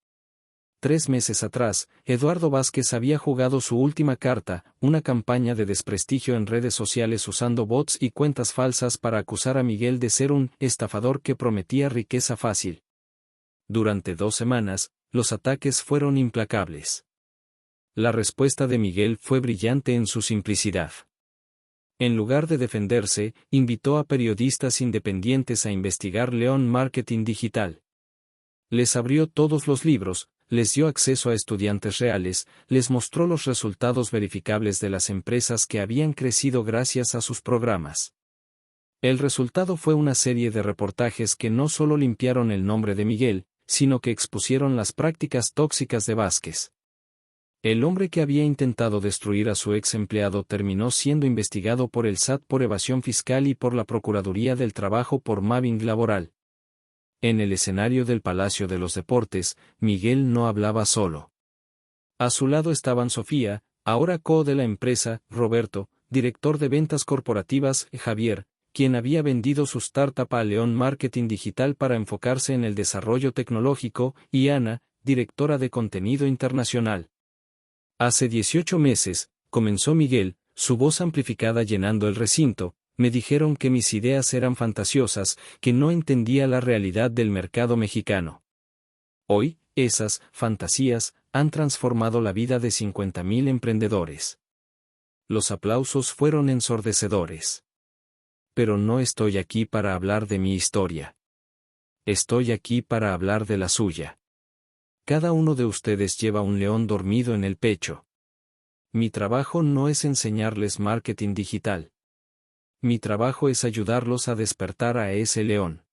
3 meses atrás, Eduardo Vázquez había jugado su última carta, una campaña de desprestigio en redes sociales usando bots y cuentas falsas para acusar a Miguel de ser un estafador que prometía riqueza fácil. Durante 2 semanas, los ataques fueron implacables. La respuesta de Miguel fue brillante en su simplicidad. En lugar de defenderse, invitó a periodistas independientes a investigar León Marketing Digital. Les abrió todos los libros, les dio acceso a estudiantes reales, les mostró los resultados verificables de las empresas que habían crecido gracias a sus programas. El resultado fue una serie de reportajes que no solo limpiaron el nombre de Miguel, sino que expusieron las prácticas tóxicas de Vázquez. El hombre que había intentado destruir a su ex empleado terminó siendo investigado por el SAT por evasión fiscal y por la Procuraduría del Trabajo por mobbing laboral. En el escenario del Palacio de los Deportes, Miguel no hablaba solo. A su lado estaban Sofía, ahora CEO de la empresa, Roberto, director de ventas corporativas, Javier, quien había vendido su startup a León Marketing Digital para enfocarse en el desarrollo tecnológico, y Ana, directora de contenido internacional. Hace 18 meses, comenzó Miguel, su voz amplificada llenando el recinto. Me dijeron que mis ideas eran fantasiosas, que no entendía la realidad del mercado mexicano. Hoy, esas fantasías han transformado la vida de 50.000 emprendedores. Los aplausos fueron ensordecedores. Pero no estoy aquí para hablar de mi historia. Estoy aquí para hablar de la suya. Cada uno de ustedes lleva un león dormido en el pecho. Mi trabajo no es enseñarles marketing digital. Mi trabajo es ayudarlos a despertar a ese león.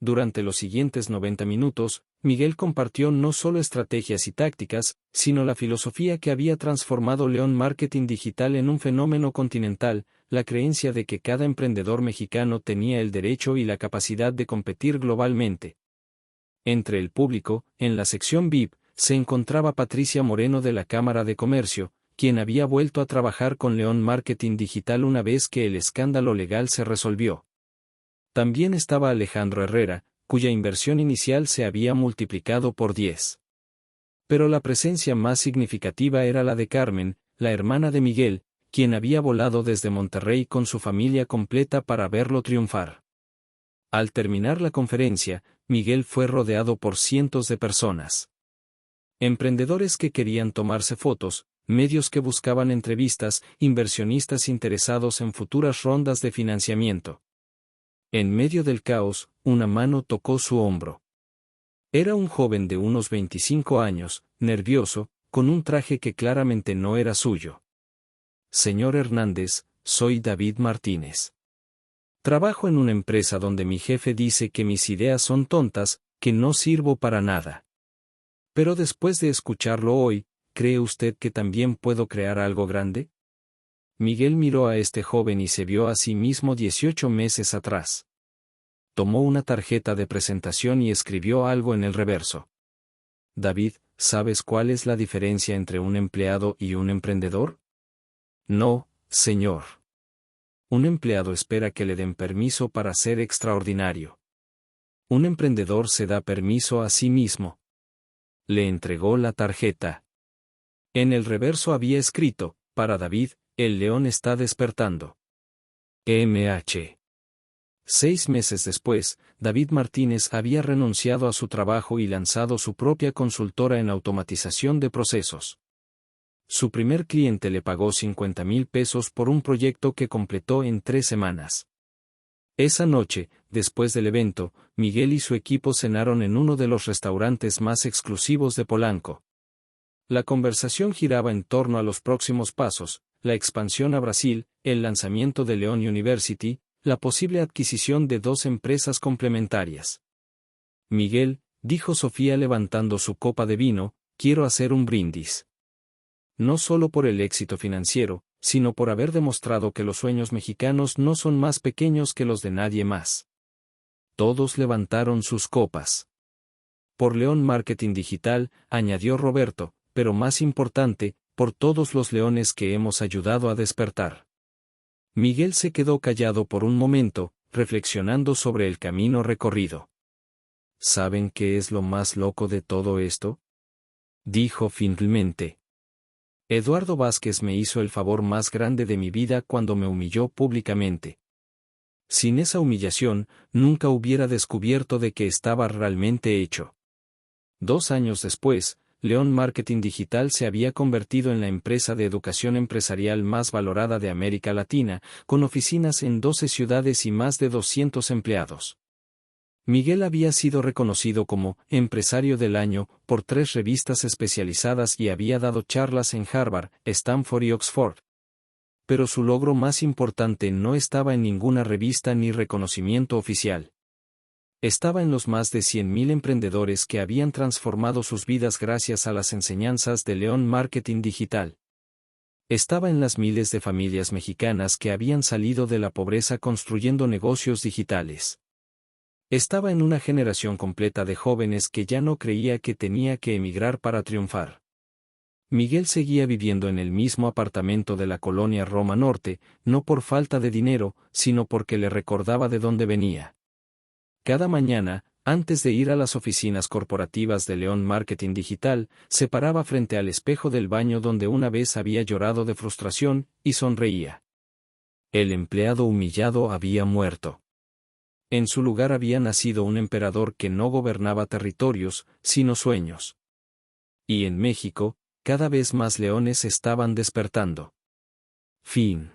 Durante los siguientes 90 minutos, Miguel compartió no solo estrategias y tácticas, sino la filosofía que había transformado León Marketing Digital en un fenómeno continental, la creencia de que cada emprendedor mexicano tenía el derecho y la capacidad de competir globalmente. Entre el público, en la sección VIP, se encontraba Patricia Moreno de la Cámara de Comercio, quien había vuelto a trabajar con León Marketing Digital una vez que el escándalo legal se resolvió. También estaba Alejandro Herrera, cuya inversión inicial se había multiplicado por 10. Pero la presencia más significativa era la de Carmen, la hermana de Miguel, quien había volado desde Monterrey con su familia completa para verlo triunfar. Al terminar la conferencia, Miguel fue rodeado por cientos de personas. Emprendedores que querían tomarse fotos, medios que buscaban entrevistas, inversionistas interesados en futuras rondas de financiamiento. En medio del caos, una mano tocó su hombro. Era un joven de unos 25 años, nervioso, con un traje que claramente no era suyo. Señor Hernández, soy David Martínez. Trabajo en una empresa donde mi jefe dice que mis ideas son tontas, que no sirvo para nada. Pero después de escucharlo hoy, ¿cree usted que también puedo crear algo grande? Miguel miró a este joven y se vio a sí mismo 18 meses atrás. Tomó una tarjeta de presentación y escribió algo en el reverso. David, ¿sabes cuál es la diferencia entre un empleado y un emprendedor? No, señor. Un empleado espera que le den permiso para ser extraordinario. Un emprendedor se da permiso a sí mismo. Le entregó la tarjeta. En el reverso había escrito, para David, el león está despertando. MH. 6 meses después, David Martínez había renunciado a su trabajo y lanzado su propia consultora en automatización de procesos. Su primer cliente le pagó 50,000 pesos por un proyecto que completó en 3 semanas. Esa noche, después del evento, Miguel y su equipo cenaron en uno de los restaurantes más exclusivos de Polanco. La conversación giraba en torno a los próximos pasos, la expansión a Brasil, el lanzamiento de León University, La posible adquisición de 2 empresas complementarias. Miguel, dijo Sofía levantando su copa de vino, quiero hacer un brindis. No solo por el éxito financiero, sino por haber demostrado que los sueños mexicanos no son más pequeños que los de nadie más. Todos levantaron sus copas. Por León Marketing Digital, añadió Roberto, pero más importante, por todos los leones que hemos ayudado a despertar. Miguel se quedó callado por un momento, reflexionando sobre el camino recorrido. ¿Saben qué es lo más loco de todo esto? Dijo finalmente. Eduardo Vázquez me hizo el favor más grande de mi vida cuando me humilló públicamente. Sin esa humillación, nunca hubiera descubierto de qué estaba realmente hecho. 2 años después, León Marketing Digital se había convertido en la empresa de educación empresarial más valorada de América Latina, con oficinas en 12 ciudades y más de 200 empleados. Miguel había sido reconocido como Empresario del Año por 3 revistas especializadas y había dado charlas en Harvard, Stanford y Oxford. Pero su logro más importante no estaba en ninguna revista ni reconocimiento oficial. Estaba en los más de 100.000 emprendedores que habían transformado sus vidas gracias a las enseñanzas de León Marketing Digital. Estaba en las miles de familias mexicanas que habían salido de la pobreza construyendo negocios digitales. Estaba en una generación completa de jóvenes que ya no creía que tenía que emigrar para triunfar. Miguel seguía viviendo en el mismo apartamento de la colonia Roma Norte, no por falta de dinero, sino porque le recordaba de dónde venía. Cada mañana, antes de ir a las oficinas corporativas de León Marketing Digital, se paraba frente al espejo del baño donde una vez había llorado de frustración, y sonreía. El empleado humillado había muerto. En su lugar había nacido un emperador que no gobernaba territorios, sino sueños. Y en México, cada vez más leones estaban despertando. Fin.